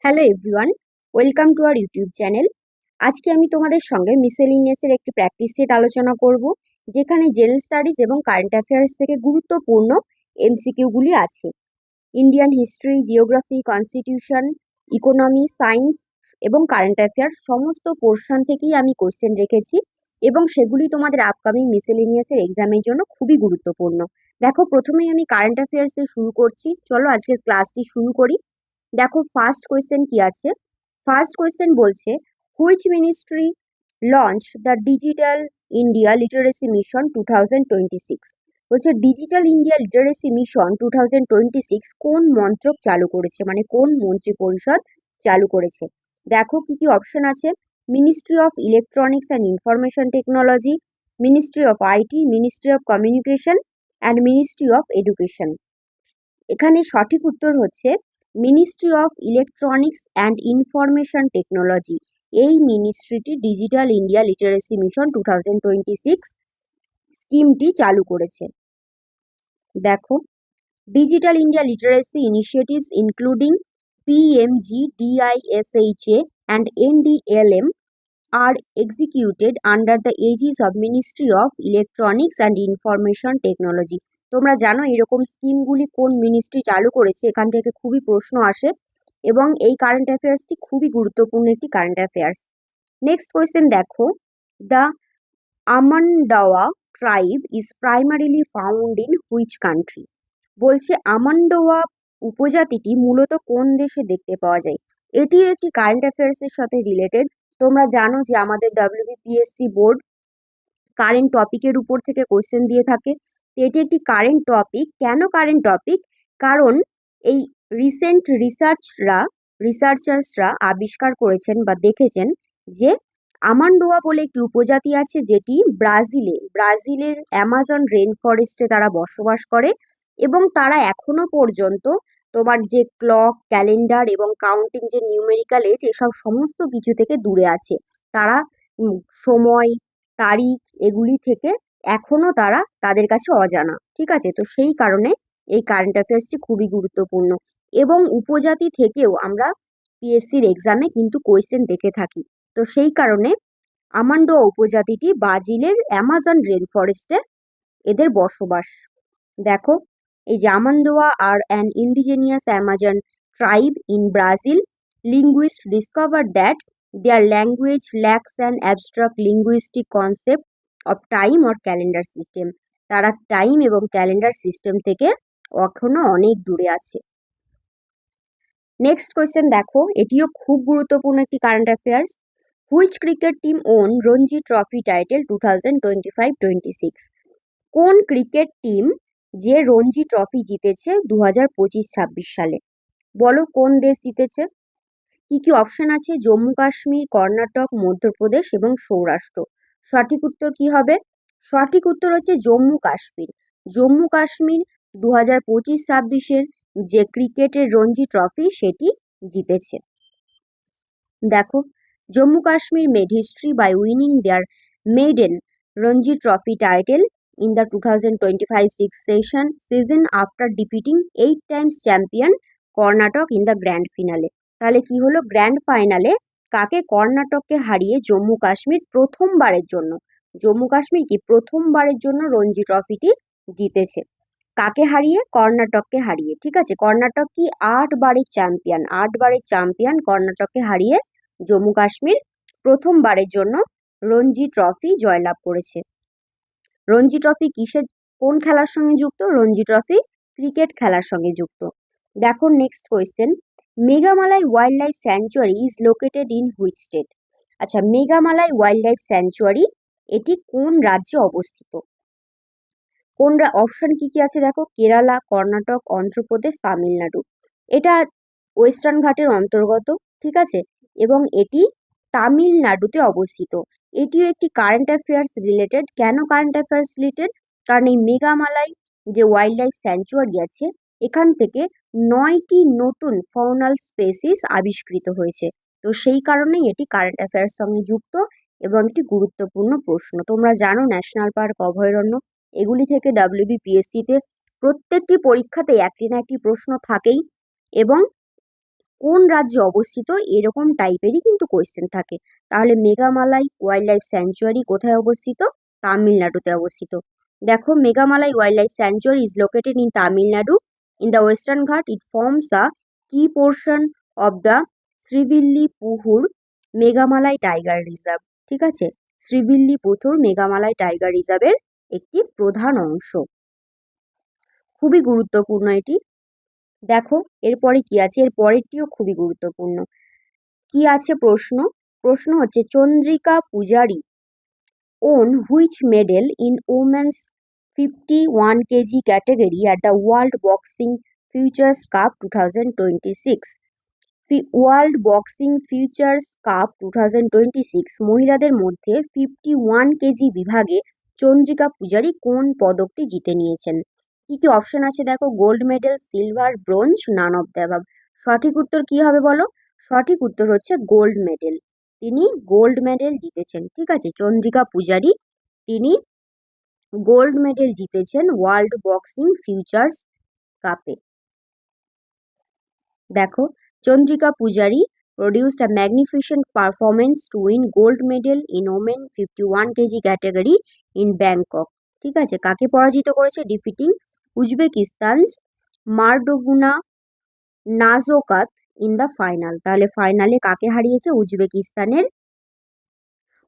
Hello everyone, welcome to our YouTube channel. আজকে আমি তোমাদের সঙ্গে মিসেলিনিয়াসের একটি প্র্যাকটিস সেট আলোচনা করব, যেখানে জেনারেল স্টাডিজ এবং কারেন্ট অ্যাফেয়ার্স থেকে গুরুত্বপূর্ণ এমসিকিউগুলি আছে। Indian history, geography, constitution, economy, science এবং কারেন্ট অ্যাফেয়ার্স সমস্ত পোর্শন থেকেই আমি কোশ্চেন রেখেছি এবং সেগুলি তোমাদের আপকামিং মিসেলিনিয়াসের এক্সামের জন্য খুবই গুরুত্বপূর্ণ। দেখো, প্রথমেই আমি কারেন্ট অ্যাফেয়ার্স দিয়ে শুরু করছি। চলো আজকের ক্লাসটি শুরু করি। দেখো, ফার্স্ট কোয়েশ্চেন কি আছে। ফার্স্ট কোয়েশ্চেন বলছে, which ministry launch the digital India literacy mission 2026। বলছে ডিজিটাল ইন্ডিয়া লিটারেসি মিশন 2026 কোন মন্ত্রক চালু করেছে, মানে কোন মন্ত্রী পরিষদ চালু করেছে। দেখো কি কি অপশন আছে। Ministry of electronics and information technology, ministry of IT, ministry of communication and ministry of education. এখানে সঠিক উত্তর হচ্ছে ministry of electronics and information technology. এই মিনিস্ট্রিটি ডিজিটাল ইন্ডিয়া লিটারেসি মিশন 2026 স্কিমটি চালু করেছে। দেখো, digital India literacy initiatives including PMG, DISHA and NDLM are executed under the aegis of Ministry of Electronics and Information Technology। তোমরা জানো এরকম স্কিমগুলি কোন মিনিস্ট্রি চালু করেছে, এখান থেকে খুবই প্রশ্ন আসে এবং এই কারেন্ট অ্যাফেয়ার্সটি খুবই গুরুত্বপূর্ণ একটি কারেন্ট অ্যাফেয়ার্স। নেক্সট কোয়েশ্চেন দেখো, the Amondawa tribe is primarily found in which country. বলছে আমান্ডোয়া উপজাতিটি মূলত কোন দেশে দেখতে পাওয়া যায়। এটি একটি কারেন্ট অ্যাফেয়ার্সের সাথে রিলেটেড। তোমরা জানো যে আমাদের WBPSC বোর্ড কারেন্ট টপিকের উপর থেকে কোশ্চেন দিয়ে থাকে। তো এটি একটি কারেন্ট টপিক। কেন কারেন্ট টপিক? কারণ এই রিসেন্ট রিসার্চার্সরা আবিষ্কার করেছেন বা দেখেছেন যে আমান্ডোয়া বলে একটি উপজাতি আছে, যেটি ব্রাজিলের অ্যামাজন রেন ফরেস্টে তারা বসবাস করে এবং তারা এখনো পর্যন্ত তোমার যে ক্লক, ক্যালেন্ডার এবং কাউন্টিং, যে নিউমেরিক্যাল এজ, এসব সমস্ত কিছু থেকে দূরে আছে। তারা সময়, তারিখ এগুলি থেকে এখনো তাদের কাছে অজানা। ঠিক আছে, তো সেই কারণে এই কারেন্ট অ্যাফেয়ার্সটি খুবই গুরুত্বপূর্ণ এবং উপজাতি থেকেও আমরা পিএসসির এক্সামে কিন্তু কোয়েশ্চেন দেখে থাকি। তো সেই কারণে আমান্ডোয়া উপজাতিটি ব্রাজিলের অ্যামাজন রেন ফরেস্টে এদের বসবাস। দেখো, এই যে Amondawa are an indigenous Amazon tribe in Brazil, linguists discovered that their language lacks an abstract linguistic concept of time or calendar system। তারা টাইম এবং ক্যালেন্ডার সিস্টেম থেকে এখনো অনেক দূরে আছে। নেক্সট কোয়েশ্চেন দেখো, এটিও খুব গুরুত্বপূর্ণ একটি current affairs. Which cricket team won Ranji trophy title 2025-26। কোন ক্রিকেট টিম যে রঞ্জি ট্রফি জিতেছে 2025-26 সালে? বলো কোন দেশ জিতেছে। কি কি অপশন আছে? জম্মু কাশ্মীর, কর্ণাটক, মধ্যপ্রদেশ এবং সৌরাষ্ট্র। সঠিক উত্তর কি হবে? সঠিক উত্তর হচ্ছে জম্মু কাশ্মীর। জম্মু কাশ্মীর 2025-26 যে ক্রিকেটের রঞ্জি ট্রফি সেটি জিতেছে। দেখো, Jammu Kashmir made history by winning their maiden Ranji trophy title in the 2025-6 season after defeating 8 times champion Karnataka in the grand finale। তাহলে কি হলো, গ্র্যান্ড ফাইনালে কাকে? কর্ণাটককে হারিয়ে জম্মু কাশ্মীর প্রথমবারের জন্য রঞ্জি ট্রফিটি জিতেছে। কাকে হারিয়ে? কর্ণাটককে হারিয়ে। ঠিক আছে, কর্ণাটক কি 8বারের চ্যাম্পিয়ন কর্ণাটককে হারিয়ে জম্মু কাশ্মীর প্রথমবারের জন্য রঞ্জি ট্রফি জয়লাভ করেছে। রঞ্জি ট্রফি কোন খেলার সঙ্গে যুক্ত? রঞ্জি ট্রফি ক্রিকেট খেলার সঙ্গে যুক্ত। দেখো, next question, Meghamalai wildlife sanctuary is located in which state. আচ্ছা, মেঘামালাই ওয়াইল্ড লাইফ স্যাংচুয়ারি এটি কোন রাজ্যে অবস্থিত? অপশন কি কি আছে দেখো, কেরালা, কর্ণাটক, অন্ধ্রপ্রদেশ, তামিলনাড়ু। এটা ওয়েস্টার্ন ঘাটের অন্তর্গত। ঠিক আছে, এবং এটি তামিলনাড়ুতে অবস্থিত। এটিও একটি কারেন্ট অ্যাফেয়ার্স রিলেটেড। কেন কারেন্ট অ্যাফেয়ার্স রিলেটেড? কারণ এই মেঘামালাই যে ওয়াইল্ড লাইফ স্যাংচুয়ারি আছে, এখান থেকে 9টি নতুন ফৌনাল স্পেসিস আবিষ্কৃত হয়েছে। তো সেই কারণেই এটি কারেন্ট অ্যাফেয়ার্স সঙ্গে যুক্ত এবং একটি গুরুত্বপূর্ণ প্রশ্ন। তোমরা জানো ন্যাশনাল পার্ক, অভয়ারণ্য, এগুলি থেকে WBPSC তে প্রত্যেকটি পরীক্ষাতে একটি না একটি প্রশ্ন থাকেই এবং কোন রাজ্যে অবস্থিত, এরকম টাইপেরই কিন্তু কোয়েশ্চেন থাকে। তাহলে মেঘামালাই ওয়াইল্ড লাইফ স্যাংচুয়ারি কোথায় অবস্থিত? তামিলনাড়ুতে অবস্থিত। দেখো, Meghamalai wildlife sanctuary is located in Tamil Nadu in the Western Ghat. It forms a key portion of the Srivilliputhur Meghamalai tiger reserve. ঠিক আছে, শ্রীভিল্লিপুথুর মেঘামালাই টাইগার রিজার্ভের একটি প্রধান অংশ। খুবই গুরুত্বপূর্ণ এটি। দেখো এরপরে কি আছে, এর পরেরটিও খুবই গুরুত্বপূর্ণ। কি আছে প্রশ্ন? প্রশ্ন হচ্ছে Chandrika Pujari won which medal in women's 51 kg category at the world boxing futures cup 2026। World boxing futures cup 2026 মহিলাদের মধ্যে 51 কেজি বিভাগে চন্দ্রিকা পূজারী কোন পদকটি জিতে নিয়েছেন? কি কি অপশন আছে দেখো, gold medal, silver, bronze, naan of the above. সঠিক উত্তর কি হবে বলো? সঠিক উত্তর হচ্ছে গোল্ড মেডেল। তিনি গোল্ড মেডেল জিতেছেন। ঠিক আছে, চন্দ্রিকা পূজারী তিনি গোল্ড মেডেল জিতেছেন ওয়ার্ল্ড বক্সিং ফিউচার্স কাপে। দেখো, চন্দ্রিকা পূজারী produced a magnificent performance to win gold medal in women 51 kg category in Bangkok. ঠিক আছে, কাকে পরাজিত করেছে? Defeating Uzbekistan's Mardoguna Nazokat in the final. তাহলে ফাইনালে কাকে হারিয়েছে? উজবেকিস্তানের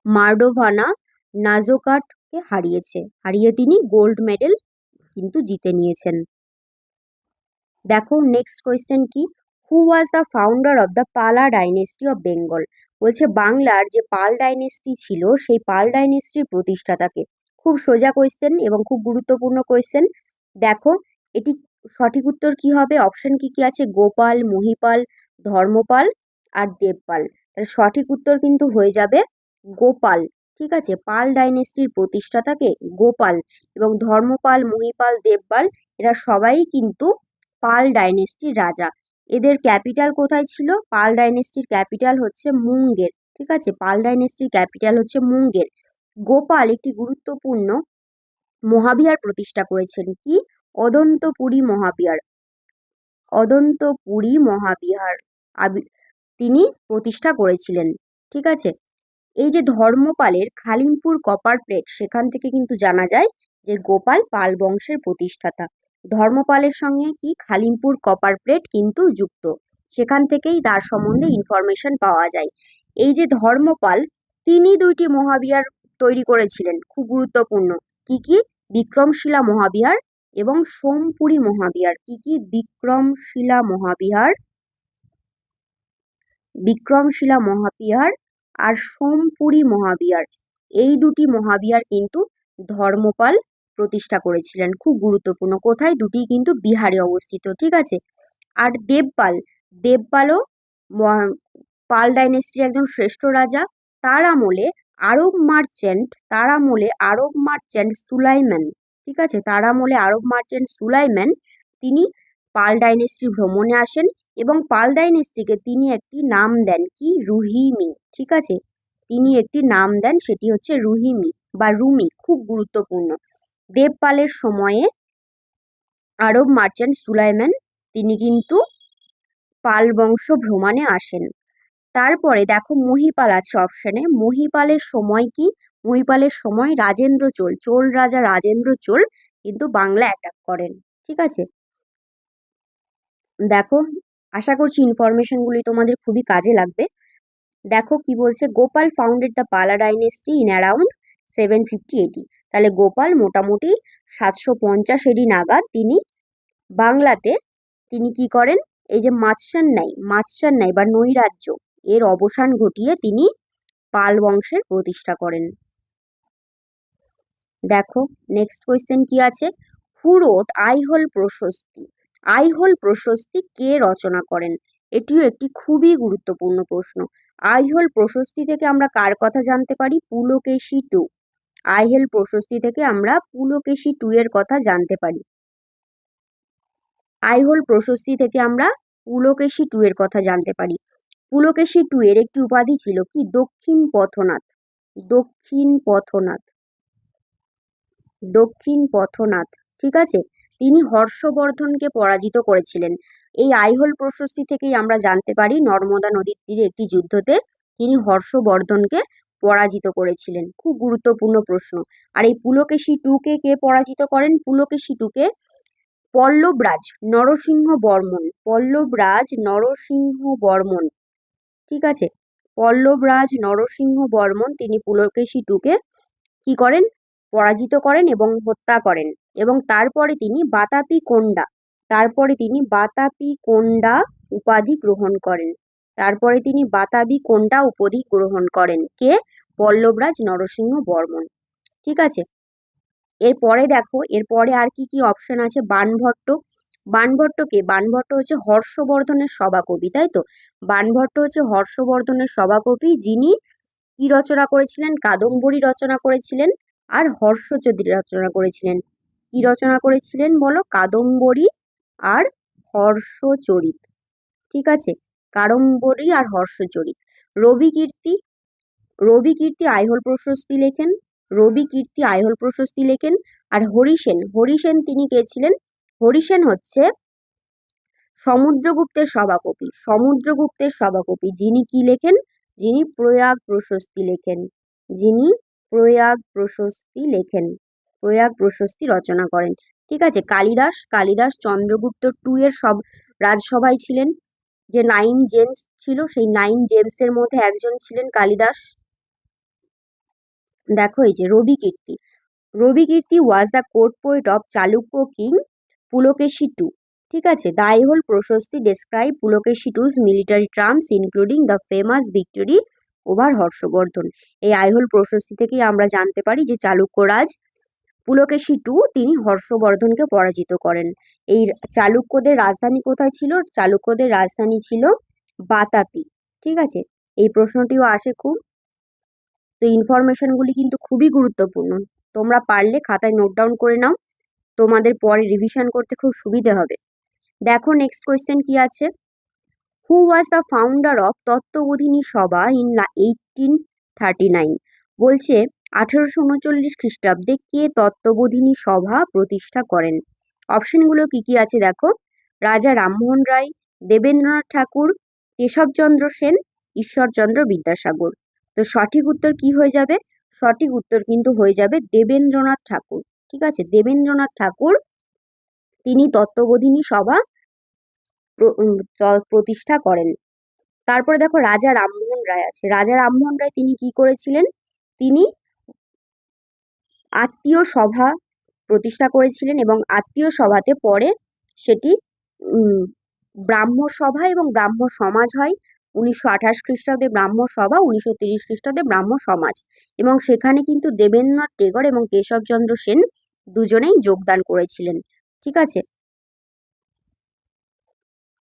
মার্ডোভানা নাজোকাটকে হারিয়ে তিনি গোল্ড মেডেল কিন্তু জিতে নিয়েছেন। দেখো নেক্সট কোয়েশ্চেন কি, who was the founder of the Pala dynasty of Bengal? বলছে বাংলার যে পাল ডাইনেস্টি ছিল সেই পাল ডাইনেস্টির প্রতিষ্ঠাতাকে। খুব সোজা কোয়েশ্চেন এবং খুব গুরুত্বপূর্ণ কোয়েশ্চেন। দেখো এটি সঠিক উত্তর কি হবে? অপশন কি কি আছে? গোপাল, মহিপাল, ধর্মপাল আর দেবপাল। তাহলে সঠিক উত্তর কিন্তু হয়ে যাবে গোপাল। ঠিক আছে, পাল ডাইনেস্টির প্রতিষ্ঠাতাকে গোপাল, এবং ধর্মপাল, মহিপাল, দেবপাল এরা সবাই কিন্তু পাল ডাইনেস্টির রাজা। এদের ক্যাপিটাল কোথায় ছিল? পাল ডাইনেস্টির ক্যাপিটাল হচ্ছে মুঙ্গের। ঠিক আছে, পাল ডাইনেস্টির ক্যাপিটাল হচ্ছে মুঙ্গের। গোপাল একটি গুরুত্বপূর্ণ মহাবিহার প্রতিষ্ঠা করেছেন। কি? অদন্তপুরী মহাবিহার। অদন্তপুরী মহাবিহার তিনি প্রতিষ্ঠা করেছিলেন। ঠিক আছে, এই যে ধর্মপালের খালিমপুর কপার প্লেট, সেখান থেকে কিন্তু জানা যায় যে গোপাল পাল বংশের প্রতিষ্ঠাতা। ধর্মপালের সঙ্গে কি খালিমপুর কপার প্লেট কিন্তু যুক্ত, সেখান থেকেই তার সম্বন্ধে ইনফরমেশন পাওয়া যায়। এই যে ধর্মপাল, তিনি দুইটি মহাবিহার তৈরি করেছিলেন, খুব গুরুত্বপূর্ণ। কি কি? বিক্রমশিলা মহাবিহার এবং সোমপুরী মহাবিহার। কি কি? বিক্রমশিলা মহাবিহার, বিক্রমশিলা মহাবিহার আর সোমপুরী মহাবিহার। এই দুটি মহাবিহার কিন্তু ধর্মপাল প্রতিষ্ঠা করেছিলেন। খুব গুরুত্বপূর্ণ। কোথায়? দুটি কিন্তু বিহারে অবস্থিত। ঠিক আছে, আর দেবপাল, দেবপালও পাল ডাইনেস্টির একজন শ্রেষ্ঠ রাজা। তার আমলে আরব মার্চেন্ট সুলাইমান, ঠিক আছে, তার আমলে আরব মার্চেন্ট সুলাইমান তিনি পাল ডাইনেস্টি ভ্রমণে আসেন এবং পাল ডাইনেস্টিকে তিনি একটি নাম দেন। কি? রুহিমি। ঠিক আছে, তিনি একটি নাম দেন, সেটি হচ্ছে রুহিমি বা রুমি। খুব গুরুত্বপূর্ণ। দেবপালের সময়ে আরব মার্চেন্ট সুলাইমান তিনি কিন্তু পাল বংশ ভ্রমণে আসেন। তারপরে দেখো মহিপাল আছে অপশনে। মহিপালের সময় কি? মহিপালের সময় রাজেন্দ্র চোল, চোল রাজা রাজেন্দ্র চোল কিন্তু বাংলা অ্যাটাক করেন। ঠিক আছে, দেখো আশা করছি ইনফরমেশনগুলি তোমাদের খুবই কাজে লাগবে। দেখো কি বলছে, Gopal founded the Pala dynasty in around 750 AD। তাহলে গোপাল মোটামুটি 750 AD নাগাদ তিনি বাংলাতে তিনি কি করেন? এই যে মাৎস্যান্যায় বা নৈরাজ্য এর অবসান ঘটিয়ে তিনি পাল বংশের প্রতিষ্ঠা করেন। দেখো নেক্সট কোয়েশ্চেন কি আছে, হু রোট আইহোল প্রশস্তি? আইহোল প্রশস্তি কে রচনা করেন? এটিও একটি খুবই গুরুত্বপূর্ণ প্রশ্ন। আইহোল প্রশস্তি থেকে আমরা কার কথা জানতে পারি? পুলকেশী টু। আইহোল প্রশস্তি থেকে আমরা পুলকেশী টু এর কথা জানতে পারি। আইহোল প্রশস্তি থেকে আমরা পুলকেশী টু এর কথা জানতে পারি। পুলকেশী টু এর একটি উপাধি ছিল কি? দক্ষিণ পথনাথ। দক্ষিণ পথনাথ, দক্ষিণ পথনাথ। ঠিক আছে, তিনি হর্ষবর্ধনকে পরাজিত করেছিলেন এই আইহোল প্রশস্তি থেকেই আমরা জানতে পারি নর্মদা নদীর তীরে একটি যুদ্ধতে তিনি হর্ষবর্ধনকে পরাজিত করেছিলেন। খুব গুরুত্বপূর্ণ প্রশ্ন। আর এই পুলকেশী টুকে কে পরাজিত করেন? পুলকেশী টুকে পল্লবরাজ নরসিংহ বর্মন। পল্লবরাজ নরসিংহ বর্মন, ঠিক আছে, পল্লবরাজ নরসিংহ বর্মন তিনি পুলকেশী টুকে কি করেন? পরাজিত করেন এবং হত্যা করেন। এবং তারপরে তিনি বাতাপি কোন্ডা উপাধি গ্রহণ করেন। কে? পল্লবরাজ নরসিংহ বর্মন। ঠিক আছে, এরপরে দেখো, এরপরে আর কি কি অপশন আছে? বাণভট্ট। বাণভট্ট হচ্ছে হর্ষবর্ধনের সভাকবি, তাই তো? বাণভট্ট হচ্ছে হর্ষবর্ধনের সভাকবি, যিনি কি রচনা করেছিলেন? কাদম্বরী রচনা করেছিলেন আর হর্ষচরিত রচনা করেছিলেন। কি রচনা করেছিলেন বলো? কাদম্বরী আর হর্ষচরিত। ঠিক আছে, কাদম্বরী আর হর্ষচরিত। রবিকীর্তি আইহোল প্রশস্তি লেখেন। আর হরিসেন তিনি কে ছিলেন? হরিসেন হচ্ছে সমুদ্রগুপ্তের সভাকবি। যিনি কি লেখেন? যিনি প্রয়াগ প্রশস্তি রচনা করেন। ঠিক আছে, কালিদাস চন্দ্রগুপ্ত টু এর রাজসভায় ছিলেন। যে 9 জেমস ছিল, সেই 9 জেমসের মধ্যে একজন ছিলেন কালিদাস। দেখো এই যে Ravikirti was the court poet of Chalukya king Pulakeshi two. ঠিক আছে, the Aihole Prashasti describe Pulakeshi two's military triumphs including the famous victory over Harshavardhana. এই আইহোল প্রশস্তি থেকেই আমরা জানতে পারি যে চালুক্য রাজ পুলকেশী টু তিনি হর্ষবর্ধনকে পরাজিত করেন। এই চালুক্যদের রাজধানী কোথায় ছিল? চালুক্যদের রাজধানী ছিল বাতাপি। ঠিক আছে, এই প্রশ্নটিও আসে খুব। তো ইনফরমেশনগুলি কিন্তু খুবই গুরুত্বপূর্ণ, তোমরা পারলে খাতায় নোট ডাউন করে নাও, তোমাদের পরে রিভিশন করতে খুব সুবিধে হবে। দেখো নেক্সট কোয়েশ্চেন কি আছে? Who was the founder of Tattvabodhini Sabha in 1839? বলছে 1839 খ্রিস্টাব্দে কে তত্ত্ববোধিনী সভা প্রতিষ্ঠা করেন? অপশনগুলো কি কি আছে দেখো। রাজা রামমোহন রায়, দেবেন্দ্রনাথ ঠাকুর, কেশবচন্দ্র সেন, ঈশ্বরচন্দ্র বিদ্যাসাগর। তো সঠিক উত্তর কি হয়ে যাবে? সঠিক উত্তর কিন্তু হয়ে যাবে দেবেন্দ্রনাথ ঠাকুর। ঠিক আছে, দেবেন্দ্রনাথ ঠাকুর তিনি তত্ত্ববোধিনী সভা প্রতিষ্ঠা করেন। তারপরে দেখো রাজা রামমোহন রায় আছে। রাজা রামমোহন রায় তিনি কি করেছিলেন? তিনি আত্মীয় সভা প্রতিষ্ঠা করেছিলেন এবং আত্মীয় সভাতে পরে সেটি ব্রাহ্ম সভা এবং ব্রাহ্ম সমাজ হয়। 1928 খ্রিস্টাব্দে ব্রাহ্ম সভা, 1930 খ্রিস্টাব্দে ব্রাহ্ম সমাজ, এবং সেখানে কিন্তু দেবেন্দ্রনাথ টেগর এবং কেশবচন্দ্র সেন দুজনেই যোগদান করেছিলেন। ঠিক আছে,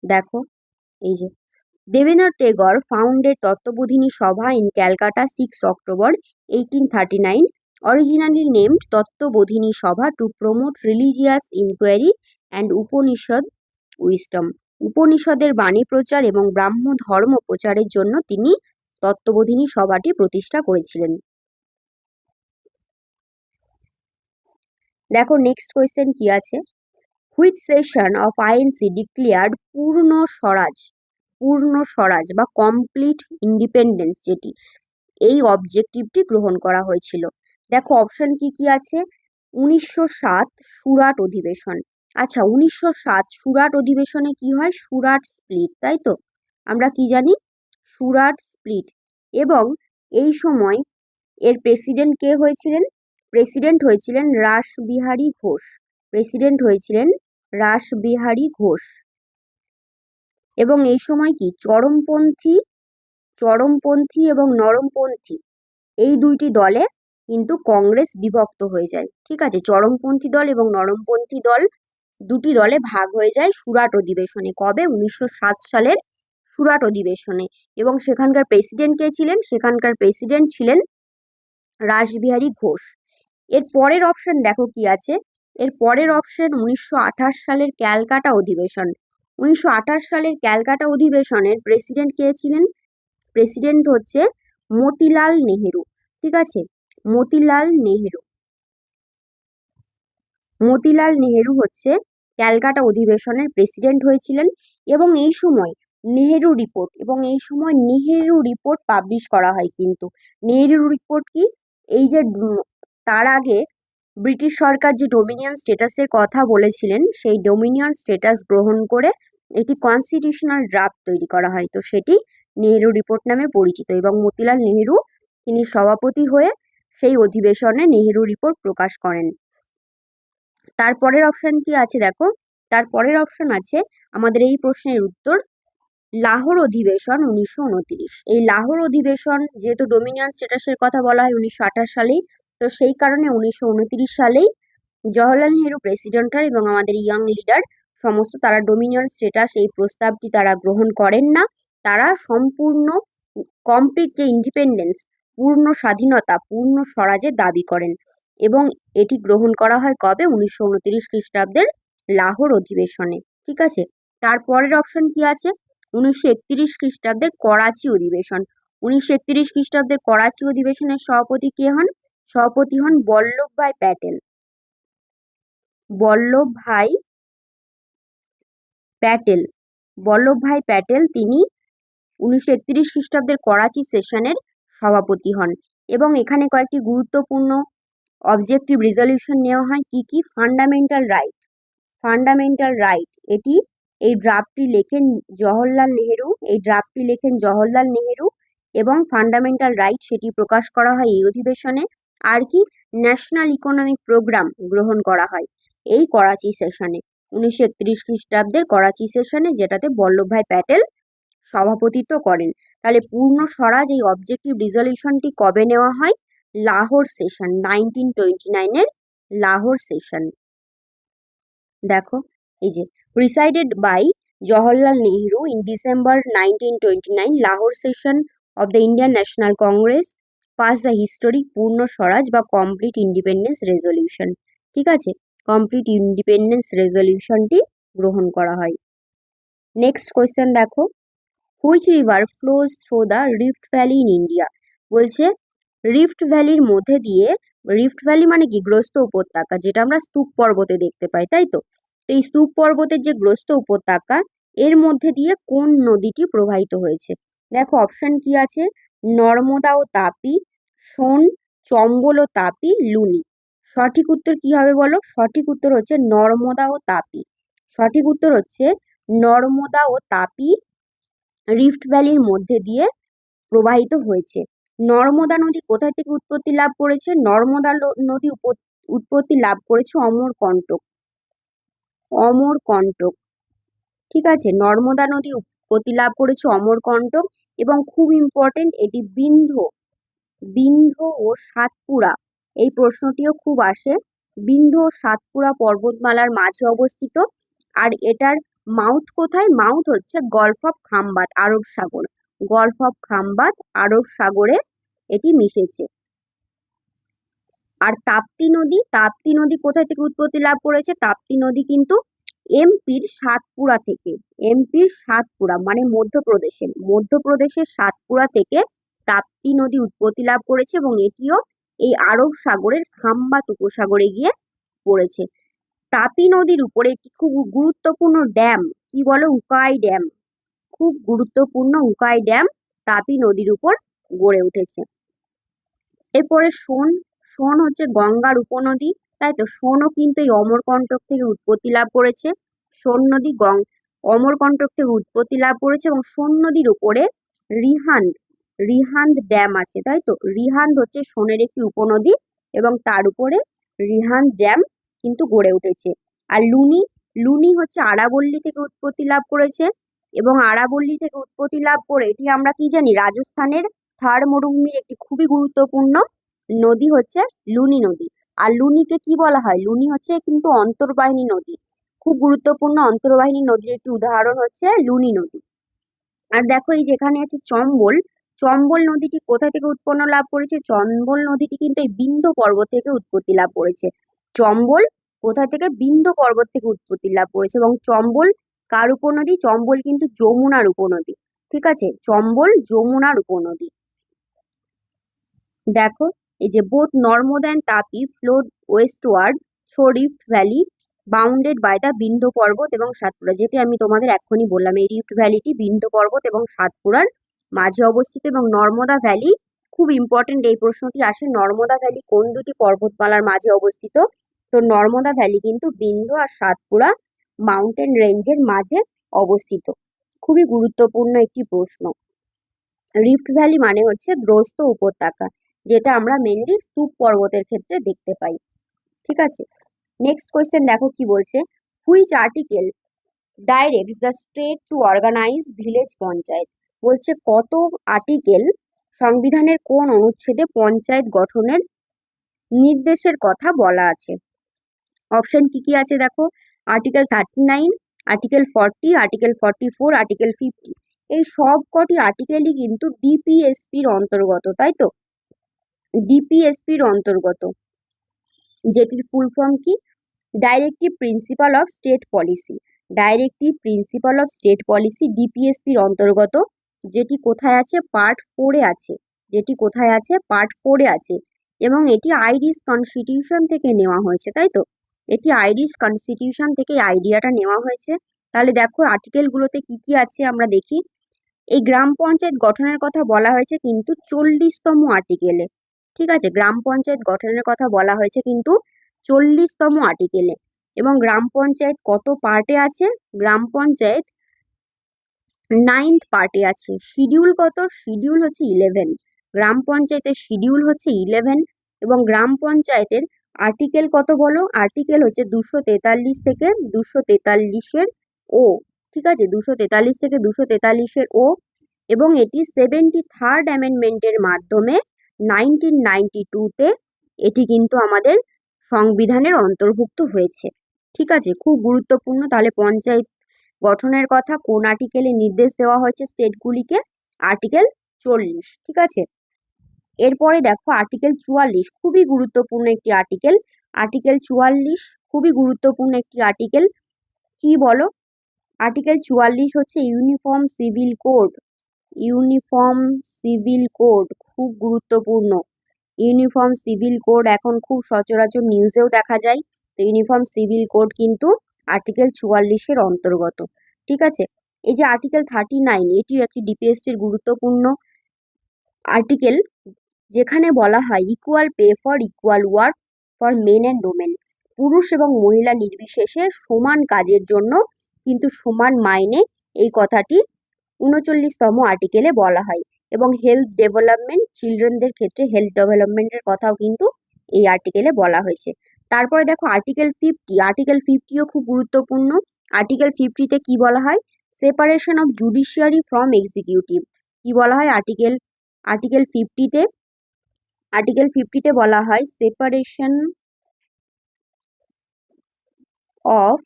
দেখো এই যে Devenant Tagore founded Tattwabodhini Sabha in Calcutta 6 October 1839, originally named Tattwabodhini Sabha to promote religious inquiry and Upanishad wisdom. উপনিষদের বাণী প্রচার এবং ব্রাহ্ম ধর্ম প্রচারের জন্য তিনি তত্ত্ববোধিনী সভাটি প্রতিষ্ঠা করেছিলেন। দেখো নেক্সট কোয়েশ্চেন কি আছে? Which session of INC declared পূর্ণ স্বরাজ বা কমপ্লিট ইন্ডিপেন্ডেন্স, যেটি এই অবজেক্টিভটি গ্রহণ করা হয়েছিল? দেখো অপশন কি কি আছে। 1907 সুরাট অধিবেশন। আচ্ছা, 1907 সুরাট অধিবেশনে কি হয়? সুরাট স্প্লিট, তাই তো? আমরা কি জানি? সুরাট স্প্লিট। এবং এই সময় এর প্রেসিডেন্ট কে হয়েছিলেন? প্রেসিডেন্ট হয়েছিলেন রাসবিহারী ঘোষ। এবং এই সময় কি চরমপন্থী এবং নরমপন্থী এই দুইটি দলে কিন্তু কংগ্রেস বিভক্ত হয়ে যায়। ঠিক আছে, চরমপন্থী দল এবং নরমপন্থী দল দুটি দলে ভাগ হয়ে যায় সুরাট অধিবেশনে। কবে? 1907 সালের সুরাট অধিবেশনে। এবং সেখানকার প্রেসিডেন্ট কে ছিলেন? সেখানকার প্রেসিডেন্ট ছিলেন রাসবিহারী ঘোষ। এর পরের অপশন দেখো কি আছে। এর পরের অপশন 1928 সালের ক্যালকাটা অধিবেশন। 1928 সালের ক্যালকাটা অধিবেশনের প্রেসিডেন্ট কে ছিলেন? প্রেসিডেন্ট হচ্ছে মতিলাল নেহেরু। ঠিক আছে, মতিলাল নেহেরু হচ্ছে ক্যালকাটা অধিবেশনের প্রেসিডেন্ট হয়েছিলেন এবং এই সময় নেহেরু রিপোর্ট পাবলিশ করা হয়। কিন্তু নেহেরু রিপোর্ট কি, এই যে তার আগে ব্রিটিশ সরকার যে ডোমিনিয়ন স্ট্যাটাসের কথা বলেছিলেন, সেই ডোমিনিয়ন স্ট্যাটাস গ্রহণ করে একটি কনস্টিটিউশনাল ড্রাফট তৈরি করা হয়। তো সেটি নেহেরু রিপোর্ট নামে পরিচিত এবং মতিলাল নেহেরু তিনি সভাপতি হয়ে সেই অধিবেশনে নেহেরু রিপোর্ট প্রকাশ করেন। তারপরের অপশন কি আছে দেখো, তারপরের অপশন আছে আমাদের এই প্রশ্নের উত্তর লাহোর অধিবেশন 1929। এই লাহোর অধিবেশন যেহেতু ডোমিনিয়ন স্ট্যাটাসের কথা বলা হয় 1928 সালেই, তো সেই কারণে 1929 সালেই জওহরলাল নেহেরু প্রেসিডেন্ট হয় এবং আমাদের ইয়াং লিডার সমস্ত তারা ডোমিনিয়ন স্ট্যাটাস এই প্রস্তাবটি তারা গ্রহণ করেন না। তারা সম্পূর্ণ কমপ্লিট যে ইন্ডিপেন্ডেন্স, পূর্ণ স্বাধীনতা, পূর্ণ স্বরাজের দাবি করেন এবং এটি গ্রহণ করা হয় কবে, 1929 খ্রিস্টাব্দের লাহোর অধিবেশনে। ঠিক আছে, তারপরের অপশন কি আছে, 1931 খ্রিস্টাব্দের করাচি অধিবেশন। 1931 খ্রিস্টাব্দের করাচি অধিবেশনের সভাপতি কে হন? সভাপতি হন বল্লভভাই প্যাটেল। বল্লভভাই প্যাটেল বল্লভভাই প্যাটেল তিনি 1931 খ্রিস্টাব্দের করাচি সেশনের সভাপতি হন এবং এখানে কয়েকটি গুরুত্বপূর্ণ অবজেক্টিভ রেজলিউশন নেওয়া হয়। কি কি? ফান্ডামেন্টাল রাইট, ফান্ডামেন্টাল রাইট এটি এই ড্রাফটটি লেখেন জওহরলাল নেহেরু এবং ফান্ডামেন্টাল রাইট সেটি প্রকাশ করা হয় এই অধিবেশনে। আর কি? ন্যাশনাল ইকোনমিক প্রোগ্রাম গ্রহণ করা হয় এই করাচি সেশনে, 1931 খ্রিস্টাব্দের করাচি সেশনে, যেটাতে বল্লভভাই প্যাটেল সভাপতিত্ব করেন। তাহলে পূর্ণ স্বরাজ এই অবজেক্টিভ রেজলিউশনটি কবে নেওয়া হয়? লাহোর সেশন, 1929-এর লাহোর সেশন। দেখো এই যে presided by Jawaharlal Nehru in December 1929, Lahore session of the Indian National Congress pass the historic Purna Swaraj বা কমপ্লিট ইন্ডিপেন্ডেন্স রেজলিউশন। ঠিক আছে, কমপ্লিট ইন্ডিপেন্ডেন্স রেজলিউশনটি গ্রহণ করা হয়। নেক্সট কোয়েশ্চেন দেখো, which river flows through the rift valley in India? বলছে রিফট ভ্যালির মধ্যে দিয়ে, রিফট ভ্যালি মানে কি? গ্রস্ত উপত্যকা, যেটা আমরা স্তূপ পর্বতে দেখতে পাই, তাই তো? এই স্তূপ পর্বতের যে গ্রস্ত উপত্যকা, এর মধ্যে দিয়ে কোন নদীটি প্রবাহিত হয়েছে? দেখো অপশন কি আছে, নর্মদা ও তাপি, সোন, চম্বল ও তাপি, লুনি। সঠিক উত্তর কি হবে বলো? সঠিক উত্তর হচ্ছে নর্মদা ও তাপি। সঠিক উত্তর হচ্ছে নর্মদা ও তাপি রিফট ভ্যালির মধ্যে দিয়ে প্রবাহিত হয়েছে। নর্মদা নদী কোথা থেকে উৎপত্তি লাভ করেছে? নর্মদা নদী উৎপত্তি লাভ করেছে অমরকণ্টক। অমরকণ্টক, ঠিক আছে, নর্মদা নদী উৎপত্তি লাভ করেছে অমরকণ্টক এবং খুব ইম্পর্টেন্ট, এটি বিন্ধ্য ও সাতপুরা, এই প্রশ্নটিও খুব আসে। বিন্ধ্য ও সাতপুরা পর্বতমালার মাঝে অবস্থিত। আর এটার মাউথ কোথায়? মাউথ হচ্ছে গলফ অফ খাম্বাত, আরব সাগর। গলফ অফ খাম্বাত আরব সাগরে এটি মিশেছে। আর তাপ্তি নদী কোথায় থেকে উৎপত্তি লাভ করেছে? তাপ্তি নদী কিন্তু এমপির সাতপুরা থেকে, এমপির সাতপুরা মানে মধ্যপ্রদেশের সাতপুরা থেকে তাপ্তি নদী উৎপত্তি লাভ করেছে এবং এটিও এই আরব সাগরের খাম্বাত উপসাগরে গিয়ে পড়েছে। তাপি নদীর উপরে একটি খুব গুরুত্বপূর্ণ ড্যাম, কি বলো? উকাই ড্যাম। খুব গুরুত্বপূর্ণ উকাই ড্যাম তাপি নদীর উপর গড়ে উঠেছে। এরপরে সোন হচ্ছে গঙ্গার উপনদী, তাই তো? সোনও কিন্তু এই অমরকণ্টক থেকে উৎপত্তি লাভ করেছে। সোন নদী অমরকণ্টক থেকে উৎপত্তি লাভ করেছে এবং সোন নদীর উপরে রিহান্দ ড্যাম আছে, তাই তো? রিহান্দ হচ্ছে সোনের একটি উপনদী এবং তার উপরে রিহান্দ ড্যাম কিন্তু গড়ে উঠেছে। আর লুনি হচ্ছে আরাবল্লী থেকে উৎপত্তি লাভ করেছে এবং আরাবল্লী থেকে উৎপত্তি লাভ করে এটি আমরা কি জানি, রাজস্থানের থার মরুভূমির একটি খুবই গুরুত্বপূর্ণ নদী হচ্ছে লুনি নদী। আর লুনিকে কি বলা হয়? লুনি হচ্ছে কিন্তু অন্তর্বাহিনী নদী, খুব গুরুত্বপূর্ণ অন্তর্বাহিনী নদীর একটি উদাহরণ হচ্ছে লুনি নদী। আর দেখো এই যেখানে আছে চম্বল নদীটি কোথা থেকে উৎপন্ন লাভ করেছে? চম্বল নদীটি কিন্তু এই বিন্ধ্য পর্বত থেকে উৎপত্তি লাভ করেছে। চম্বল কোথা থেকে? বিন্ধ্য পর্বত থেকে উৎপত্তি লাভ করেছে এবং চম্বল কার উপনদী? চম্বল কিন্তু যমুনার উপনদী। ঠিক আছে, চম্বল যমুনার উপনদী। দেখো এই যে both Narmada and Tapi flowed westward through rift valley bounded by the Vindhya পর্বত এবং সাতপুরা, যেটি আমি তোমাদের এক্ষুনি বললাম। এই রিফ্ট ভ্যালিটি বিন্ধ্য পর্বত এবং সাতপুরার মাঝে অবস্থিত। এবং নর্মদা ভ্যালি, খুব ইম্পর্টেন্ট এই প্রশ্নটি আসে, নর্মদা ভ্যালি কোন দুটি পর্বতমালার মাঝে অবস্থিত? তো নর্মদা ভ্যালি কিন্তু বিন্ধ্য আর সাতপুরা মাউন্টেন রেঞ্জের মাঝে অবস্থিত। খুবই গুরুত্বপূর্ণ একটি প্রশ্ন। রিফ্ট ভ্যালি মানে হচ্ছে গ্রস্ত উপত্যকা, যেটা আমরা মেনলি স্তূপ পর্বতের ক্ষেত্রে দেখতে পাই। ঠিক আছে, নেক্সট কোয়েশ্চেন দেখো কি বলছে। Which article directs the state to organize village panchayat? বলছে কত আর্টিকেল সংবিধানের কোন অনুচ্ছেদে পঞ্চায়েত গঠনের নির্দেশের কথা বলা আছে? অপশন কি কি আছে দেখো। Article 39, article 40, article 44, article 50। এই সব কটি আর্টিকেলই কিন্তু ডিপিএসপির অন্তর্গত, তাই তো? ডিপিএসপির অন্তর্গত, যেটির ফুল ফর্ম কি? Directive principle of state policy. Directive principle of state policy ডিপিএসপির অন্তর্গত, যেটি কোথায় আছে? পার্ট 4-এ আছে। যেটি কোথায় আছে? পার্ট 4-এ আছে। এবং এটি আইরিশ কনস্টিটিউশন থেকে নেওয়া হয়েছে, তাই তো? এটি আইরিশ কনস্টিটিউশন থেকে আইডিয়াটা নেওয়া হয়েছে। তাহলে দেখো আর্টিকেলগুলোতে কি কি আছে আমরা দেখি। এই গ্রাম পঞ্চায়েত গঠনের কথা বলা হয়েছে কিন্তু 40তম আর্টিকেলে। ঠিক আছে, গ্রাম পঞ্চায়েত গঠনের কথা বলা হয়েছে কিন্তু 40তম আর্টিকেলে। এবং গ্রাম পঞ্চায়েত কত পার্টে আছে? গ্রাম পঞ্চায়েত 9th পার্টে আছে। শিডিউল কত? শিডিউল হচ্ছে 11। গ্রাম পঞ্চায়েতের শিডিউল হচ্ছে 11। এবং গ্রাম পঞ্চায়েতের আর্টিকেল কত বলো? আর্টিকেল হচ্ছে 243 থেকে 243-এর ও। ঠিক আছে, 243 থেকে 243-এর ও। এবং এটি 73rd অ্যামেন্ডমেন্টের মাধ্যমে 1992-তে এটি কিন্তু আমাদের সংবিধানের অন্তর্ভুক্ত হয়েছে। ঠিক আছে, খুব গুরুত্বপূর্ণ। তাহলে পঞ্চায়েত গঠনের কথা কোন আর্টিকেলে নির্দেশ দেওয়া হয়েছে স্টেটগুলিকে? আর্টিকেল 40। ঠিক আছে, এরপরে দেখো আর্টিকেল 44, খুবই গুরুত্বপূর্ণ একটি আর্টিকেল। আর্টিকেল 44 খুবই গুরুত্বপূর্ণ একটি আর্টিকেল। কি বলো? আর্টিকেল 44 হচ্ছে uniform civil code. Uniform civil code খুব গুরুত্বপূর্ণ। ইউনিফর্ম সিভিল কোড এখন খুব সচরাচর নিউজেও দেখা যায়। তো ইউনিফর্ম সিভিল কোড কিন্তু আর্টিকেল 44-এর অন্তর্গত। ঠিক আছে, এই যে আর্টিকেল 39, এটিও একটি ডিপিএসপির গুরুত্বপূর্ণ আর্টিকেল, যেখানে বলা হয় equal pay for equal work for men and women. পুরুষ এবং মহিলা নির্বিশেষে সমান কাজের জন্য কিন্তু সমান মাইনে, এই কথাটি 39তম আর্টিকেলে বলা হয়। এবং হেলথ ডেভেলপমেন্ট, চিলড্রেনদের ক্ষেত্রে হেলথ ডেভেলপমেন্টের কথাও কিন্তু এই আর্টিকেলে বলা হয়েছে। তারপরে দেখো আর্টিকেল 50। আর্টিকেল 50ও খুব গুরুত্বপূর্ণ। আর্টিকেল 50-তে কি বলা হয়? Separation of judiciary from executive. কি বলা হয় আর্টিকেল আর্টিকেল 50-তে? আর্টিকেল 50-তে বলা হয় separation of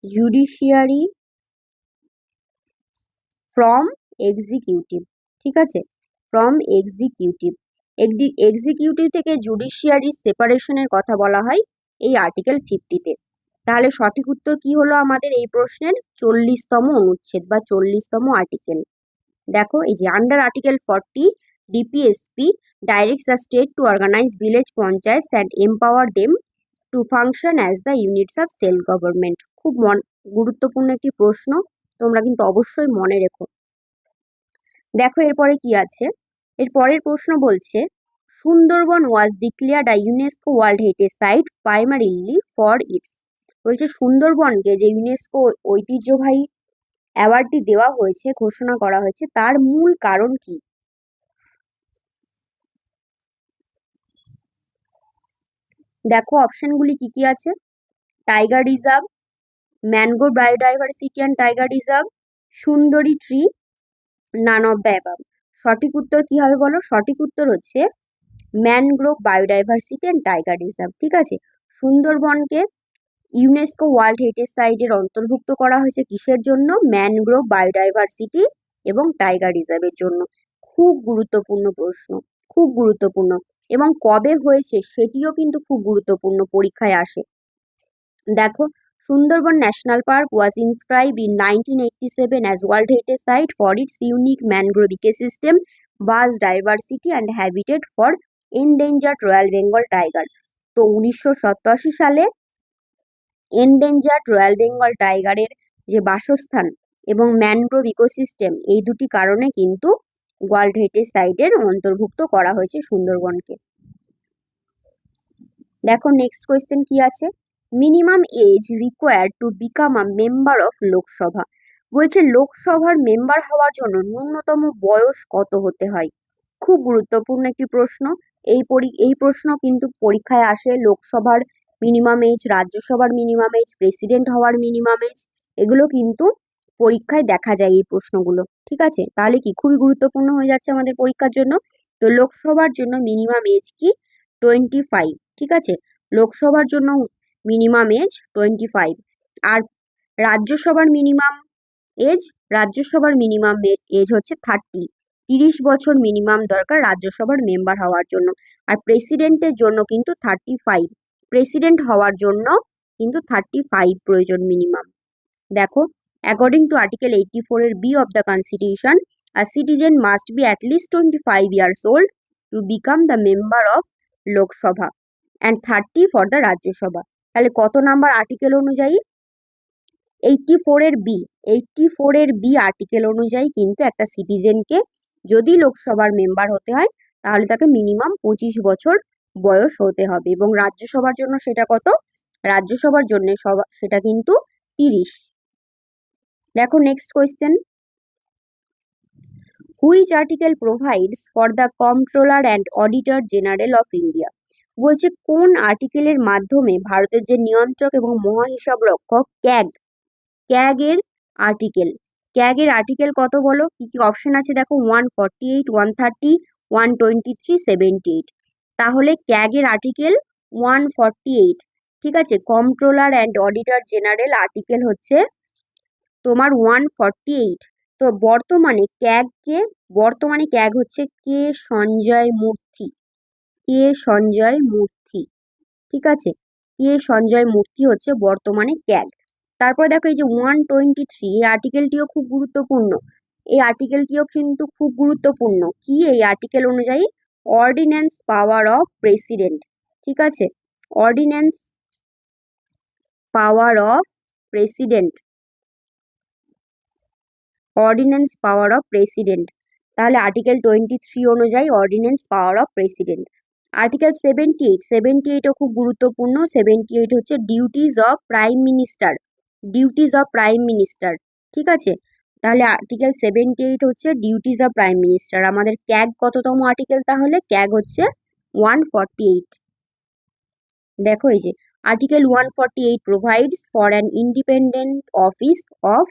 judiciary from executive. ঠিক আছে, ফ্রম এক্সিকিউটিভ। এক্সিকিউটিভ থেকে জুডিশিয়ারির সেপারেশনের কথা বলা হয় এই আর্টিকেল 50-তে। তাহলে সঠিক উত্তর কি হলো আমাদের এই প্রশ্নের? 40তম অনুচ্ছেদ বা 40তম আর্টিকেল। দেখো এই যে under article 40, DPSP directs the state to organize village panchayat and empower them to function as the units of self government. খুব গুরুত্বপূর্ণ একটি প্রশ্ন, তোমরা কিন্তু অবশ্যই মনে রেখো। দেখো এরপরে কি আছে। এর পরের প্রশ্ন বলছে Sundarban was declared a UNESCO world heritage site primarily for its. বলছে সুন্দরবনকে যে ইউনেস্কো ঐতিহ্যবাহী অ্যাওয়ার্ডটি দেওয়া হয়েছে, ঘোষণা করা হয়েছে, তার মূল কারণ কি? দেখো অপশনগুলি কি কি আছে। Tiger reserve, mangrove biodiversity and tiger reserve, sundari tree, none of the above. সঠিক উত্তর কি হবে বলো? সঠিক উত্তর হচ্ছে mangrove biodiversity and tiger reserve. ঠিক আছে, সুন্দরবনকে ইউনেস্কো ওয়ার্ল্ড হেরিটেজ সাইটের অন্তর্ভুক্ত করা হয়েছে কিসের জন্য? ম্যানগ্রোভ বায়োডাইভার্সিটি এবং টাইগার রিজার্ভের জন্য। খুব গুরুত্বপূর্ণ প্রশ্ন, খুব গুরুত্বপূর্ণ। এবং কবে হয়েছে সেটিও কিন্তু খুব গুরুত্বপূর্ণ, পরীক্ষায় আসে। দেখো Sundarban national park was inscribed in 1987 as World Heritage Site for its unique mangrove ecosystem, vast diversity and habitat for endangered Royal Bengal tiger। তো 1987 সালে এন্ডেঞ্জার্ড রয়্যাল বেঙ্গল টাইগারের যে বাসস্থান এবং ম্যানগ্রোভ ইকোসিস্টেম, এই দুটি কারণে কিন্তু ওয়ার্ল্ড হেরিটেজ সাইটের অন্তর্ভুক্ত করা হয়েছে সুন্দরবনকে। দেখো নেক্সট কোয়েশ্চেন কি আছে, minimum age required to become a member of Lok Sabha. বলছে লোকসভার মেম্বার হওয়ার জন্য ন্যূনতম বয়স কত হতে হয়। খুব গুরুত্বপূর্ণ একটি প্রশ্ন। এই প্রশ্ন কিন্তু পরীক্ষায় আসে। লোকসভার মিনিমাম এজ, রাজ্যসভার মিনিমাম এজ, প্রেসিডেন্ট হওয়ার মিনিমাম এজ, এগুলো কিন্তু পরীক্ষায় দেখা যায় এই প্রশ্নগুলো। ঠিক আছে, তাহলে কি খুবই গুরুত্বপূর্ণ হয়ে যাচ্ছে আমাদের পরীক্ষার জন্য। তো লোকসভার জন্য মিনিমাম এজ কি 25। ঠিক আছে, লোকসভার জন্য মিনিমাম এজ 25। আর রাজ্যসভার মিনিমাম এজ হচ্ছে 30। 30 বছর মিনিমাম দরকার রাজ্যসভার মেম্বার হওয়ার জন্য। আর প্রেসিডেন্টের জন্য কিন্তু 35। প্রেসিডেন্ট হওয়ার জন্য কিন্তু 35 প্রয়োজন মিনিমাম। দেখো, অ্যাকর্ডিং টু আর্টিকেল 84 এর B of the constitution, a citizen must be at least 25 years old to become the member of Lok Sabha and 30 for the Rajya Sabha. তাহলে কত নাম্বার আর্টিকেল অনুযায়ী? 84 এর বি আর্টিকেল অনুযায়ী কিন্তু একটা সিটিজেনকে যদি লোকসভার মেম্বার হতে হয় তাহলে তাকে মিনিমাম 25 বছর বয়স হতে হবে। এবং রাজ্যসভার জন্য সেটা কত? রাজ্যসভার জন্য সেটা কিন্তু 30। দেখো next question, which article provides for the controller and auditor general of India. বলছে কোন আর্টিকেলের মাধ্যমে ভারতের যে নিয়ন্ত্রক এবং মহাহিসাব রক্ষক ক্যাগের আর্টিকেল কত বলো? কি কি অপশন আছে দেখো, 148, 130, 123, 78। তাহলে ক্যাগের আর্টিকেল 148। ঠিক আছে, controller and auditor general article হচ্ছে তোমার 148। তো বর্তমানে ক্যাগ হচ্ছে কে সঞ্জয় মূর্তি। ঠিক আছে, কে সঞ্জয় মূর্তি হচ্ছে বর্তমানে ক্যাগ। তারপর দেখো এই যে 123, এই আর্টিকেলটিও খুব গুরুত্বপূর্ণ। কি এই আর্টিকেল অনুযায়ী? Ordinance power of president. ঠিক আছে, অর্ডিন্যান্স পাওয়ার অফ প্রেসিডেন্ট। তাহলে আর্টিকেল 23 অনুযায়ী ordinance power of president. Article 78ও খুব গুরুত্বপূর্ণ। 78 হচ্ছে ডিউটিজ অফ প্রাইম মিনিস্টার। ঠিক আছে, তাহলে আর্টিকেল 78 হচ্ছে ডিউটিজ অফ প্রাইম মিনিস্টার। আমাদের ক্যাগ কততম আর্টিকেল? তাহলে ক্যাগ হচ্ছে 148। দেখো এই যে article 148 provides for an independent office of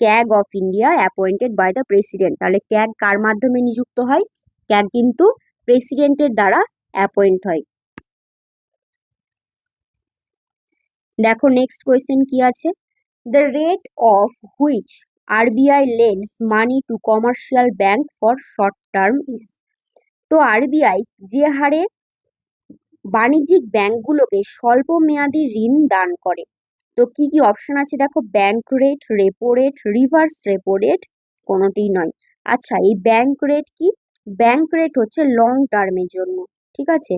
CAG of India appointed by the president. তাহলে ক্যাগ কার মাধ্যমে নিযুক্ত হয়? ক্যাগ কিন্তু প্রেসিডেন্টের দ্বারা অ্যাপয়েন্ট হয়। দেখো নেক্সট কোয়েশ্চেন কি আছে, the rate of which RBI lends money to commercial bank for short term is. তো আরবিআই যে হারে বাণিজ্যিক ব্যাংকগুলোকে স্বল্প মেয়াদী ঋণ দান করে, তো কি কি অপশন আছে দেখো, bank rate, repo rate, reverse repo rate, কোনোটিই নয়। আচ্ছা, এই ব্যাংক রেট কি? ব্যাংক রেট হচ্ছে লং টার্মের জন্য। ঠিক আছে,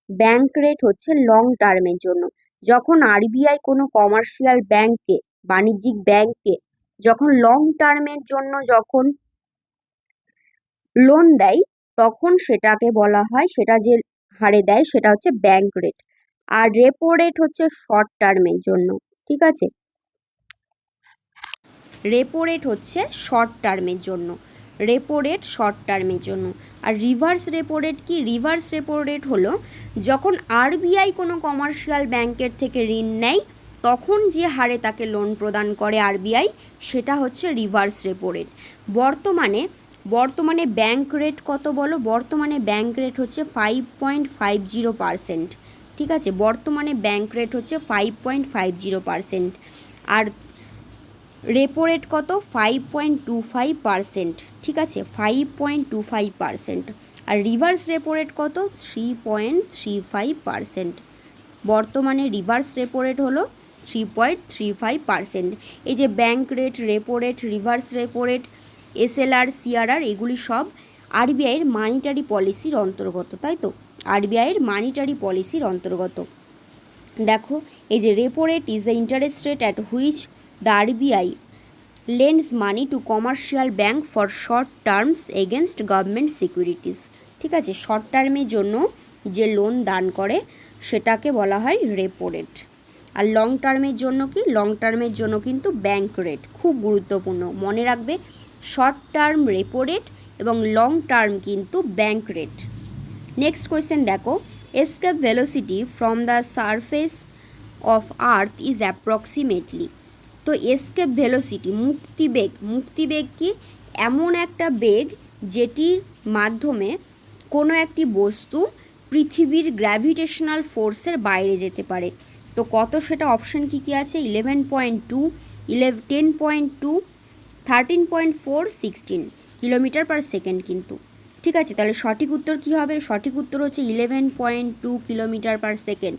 ব্যাংক রেট হচ্ছে লং টার্মের জন্য। যখন আরবিআই কোনো কমার্শিয়াল ব্যাংককে, বাণিজ্যিক ব্যাংককে যখন লং টার্মের জন্য যখন লোন দেয় তখন সেটাকে বলা হয়, সেটা যে হারে দেয় সেটা হচ্ছে ব্যাংক রেট। আর রেপো রেট হচ্ছে শর্ট টার্মের জন্য। ঠিক আছে, রেপো রেট হচ্ছে শর্ট টার্মের জন্য। আর রিভার্স রেপো রেট কি? রিভার্স রেপো রেট হলো যখন আরবিআই কোনো কমার্শিয়াল ব্যাংকের থেকে ঋণ নেয় তখন যে হারে তাকে লোন প্রদান করে আরবিআই, সেটা হচ্ছে রিভার্স রেপো রেট। বর্তমানে ব্যাংক রেট কত বলো? বর্তমানে ব্যাংক রেট হচ্ছে 5.50%। ঠিক আছে, বর্তমানে ব্যাংক রেট হচ্ছে 5.50%। আর রেপো রেট কত? 5.25%। ঠিক আছে, 5.25%। আর রিভার্স রেপো রেট কত? 3.35%। বর্তমানে রিভার্স রেপো রেট হলো 3.35%। এই যে bank rate, repo rate, reverse repo rate, SLR, CRR, এগুলি সব আরবিআইয়ের মানিটারি পলিসির অন্তর্গত, তাই তো? আরবিআইয়ের মানিটারি পলিসির অন্তর্গত। দেখো এই যে repo rate is the interest rate at which the RBI lends money to commercial bank for short terms against government securities. ঠিক আছে, শর্ট টার্মের জন্য যে লোন দান করে সেটাকে বলা হয় রেপো রেট। আর লং টার্মের জন্য কি, লং টার্মের জন্য কিন্তু ব্যাঙ্ক রেট। খুব গুরুত্বপূর্ণ, মনে রাখবে শর্ট টার্ম রেপো রেট এবং লং টার্ম কিন্তু ব্যাঙ্ক রেট। নেক্সট কোয়েশ্চেন দেখো, escape velocity from the surface of earth is approximately. তো এসকেপ ভেলোসিটি মুক্তিবেগ, মুক্তিবেগ কি এমন একটা বেগ যেটির মাধ্যমে কোনো একটি বস্তু পৃথিবীর গ্র্যাভিটেশনাল ফোর্সের বাইরে যেতে পারে। তো কত সেটা অপশন কী কী আছে, 11.2, 10.2, 13.4, 16 কিলোমিটার পার সেকেন্ড কিন্তু। ঠিক আছে, তাহলে সঠিক উত্তর কী হবে, সঠিক উত্তর হচ্ছে 11.2 kilometre per second.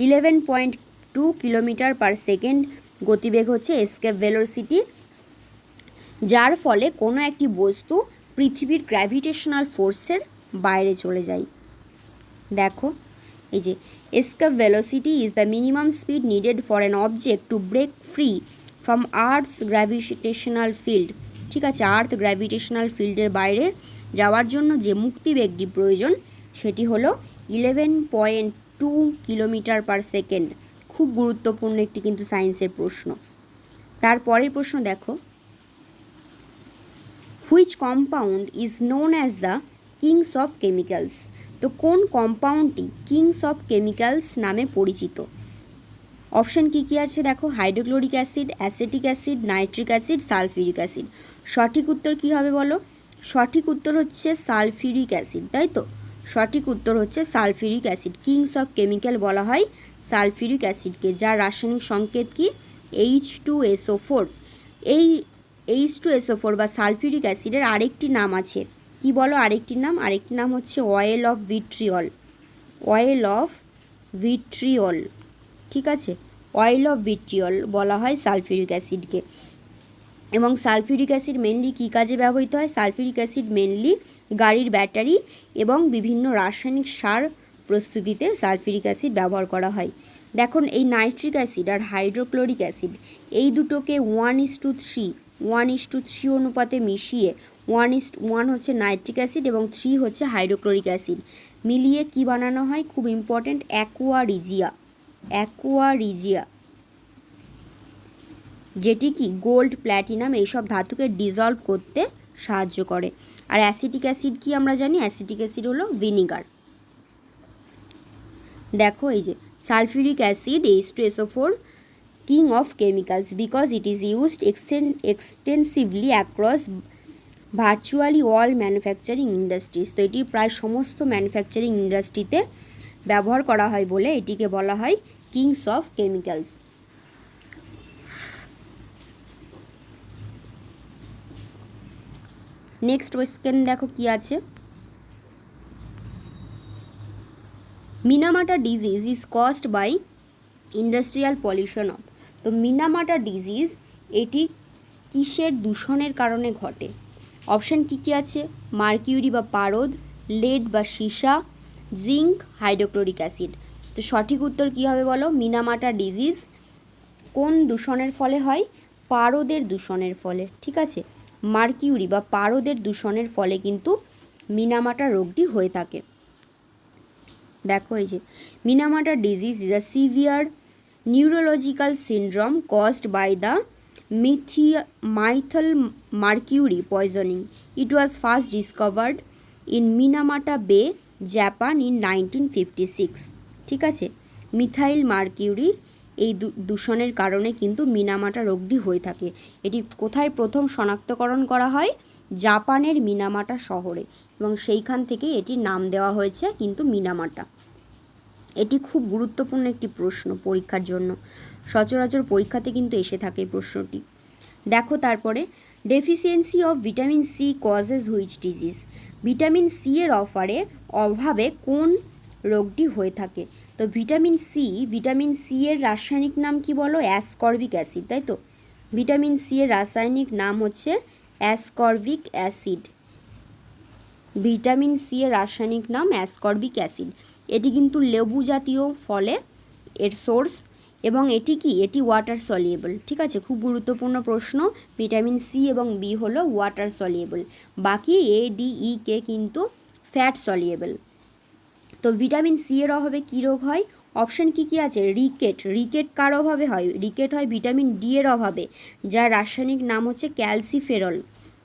11.2 kilometre per second গতিবেগ হচ্ছে এসকেপ ভেলোসিটি, যার ফলে কোনো একটি বস্তু পৃথিবীর গ্র্যাভিটেশনাল ফোর্সের বাইরে চলে যায়। দেখো এই যে escape velocity is the minimum speed needed for an object to break free from Earth's gravitational field। ঠিক আছে, আর্থ গ্র্যাভিটেশনাল ফিল্ডের বাইরে যাওয়ার জন্য যে মুক্তিবেগটি প্রয়োজন সেটি হলো 11.2 কিলোমিটার পার সেকেন্ড। খুব গুরুত্বপূর্ণ একটি কিন্তু সায়েন্সের প্রশ্ন। তারপরের প্রশ্ন দেখো, which compound is known as the kings of chemicals. তো কোন কম্পাউন্ডটি কিংস অফ কেমিক্যালস নামে পরিচিত। অপশান কী কী আছে দেখো, hydrochloric acid, acetic acid, nitric acid, sulphuric acid. সঠিক উত্তর কী হবে বলো, সঠিক উত্তর হচ্ছে সালফিউরিক অ্যাসিড, তাই তো, সঠিক উত্তর হচ্ছে sulphuric acid. Kings of chemical বলা হয় সালফিউরিক অ্যাসিডকে, যার রাসায়নিক সংকেত কি H2SO4। এই H2SO4 বা সালফিউরিক অ্যাসিডের আরেকটি নাম আছে, কি বলো আরেকটি নাম, আরেকটি নাম হচ্ছে oil of vitriol, oil of vitriol. ঠিক আছে, অয়েল অফ ভিট্রিয়ল বলা হয় সালফিউরিক অ্যাসিডকে। এবং সালফিউরিক অ্যাসিড মেনলি কী কাজে ব্যবহৃত হয়, সালফিউরিক অ্যাসিড মেনলি গাড়ির ব্যাটারি এবং বিভিন্ন রাসায়নিক সার প্রস্তুতিতে সালফিউরিক অ্যাসিড ব্যবহার করা হয়। দেখুন এই নাইট্রিক অ্যাসিড আর হাইড্রোক্লোরিক অ্যাসিড এই দুটোকে 1:3 অনুপাতে মিশিয়ে 1:1 হচ্ছে নাইট্রিক অ্যাসিড এবং 3 হচ্ছে হাইড্রোক্লোরিক অ্যাসিড মিলিয়ে কি বানানো হয়, খুব important, Aqua Rizia. Aqua Rizia যেটি কি গোল্ড, প্ল্যাটিনাম এইসব ধাতুকে ডিজলভ করতে সাহায্য করে। আর অ্যাসিটিক অ্যাসিড কি আমরা জানি, অ্যাসিটিক অ্যাসিড হলো ভিনিগার। দেখো এই যে sulphuric acid H2SO4 king of chemicals because it is used extensively across virtually all manufacturing industries। তো এটি প্রায় সমস্ত ম্যানুফ্যাকচারিং ইন্ডাস্ট্রিতে ব্যবহার করা হয় বলে এটিকে বলা হয় kings of chemicals. Next question দেখো কি আছে, Minamata disease is caused by industrial pollution of. তো মিনামাটা ডিজিজ এটি কিসের দূষণের কারণে ঘটে। অপশান কী কী আছে, মার্কিউরি বা পারদ, লেড বা সীসা, জিঙ্ক, হাইড্রোক্লোরিক অ্যাসিড। তো সঠিক উত্তর কী হবে বলো, মিনামাটা ডিজিজ কোন দূষণের ফলে হয়, পারদের দূষণের ফলে। ঠিক আছে, মার্কিউরি বা পারদের দূষণের ফলে কিন্তু মিনামাটা রোগটি হয়ে থাকে। দেখো এই যে Minamata disease is a severe neurological syndrome caused by the methyl mercury poisoning. It was first discovered in Minamata Bay, Japan in 1956। ঠিক আছে, মিথাইল মার্কিউরি এই দূষণের কারণে কিন্তু মিনামাটা রোগটি হয়ে থাকে। এটি কোথায় প্রথম শনাক্তকরণ করা হয়, জাপানের মিনামাটা শহরে, এবং সেইখান থেকে এটির নাম দেওয়া হয়েছে কিন্তু মিনামাটা। এটি খুব গুরুত্বপূর্ণ একটি প্রশ্ন পরীক্ষার জন্য, সচরাচর পরীক্ষাতে কিন্তু এসে থাকে এই প্রশ্নটি। দেখো তারপরে, deficiency of vitamin C causes which disease. Vitamin C এর অভাবে কোন রোগটি হয়ে থাকে। তো ভিটামিন সি এর রাসায়নিক নাম কি বলো, অ্যাসকর্বিক অ্যাসিড, তাই তো, ভিটামিন সি এর রাসায়নিক নাম হচ্ছে অ্যাসকর্বিক অ্যাসিড। ভিটামিন সি এর রাসায়নিক নাম অ্যাসকর্বিক অ্যাসিড। এটি কিন্তু লেবু জাতীয় ফলে এর সোর্স, এবং এটি কি, এটি ওয়াটার সলিউবল। ঠিক আছে, খুব গুরুত্বপূর্ণ প্রশ্ন। ভিটামিন সি এবং বি হলো ওয়াটার সলিউবল, বাকি এ ডি ই কে কিন্তু ফ্যাট সলিউবল। তো ভিটামিন সি এর অভাবে কী রোগ হয়? অপশন কি আছে? রিকেট। রিকেট কার অভাবে হয়? রিকেট হয় ভিটামিন ডি এর অভাবে, যার রাসায়নিক নাম হচ্ছে ক্যালসিফেরল।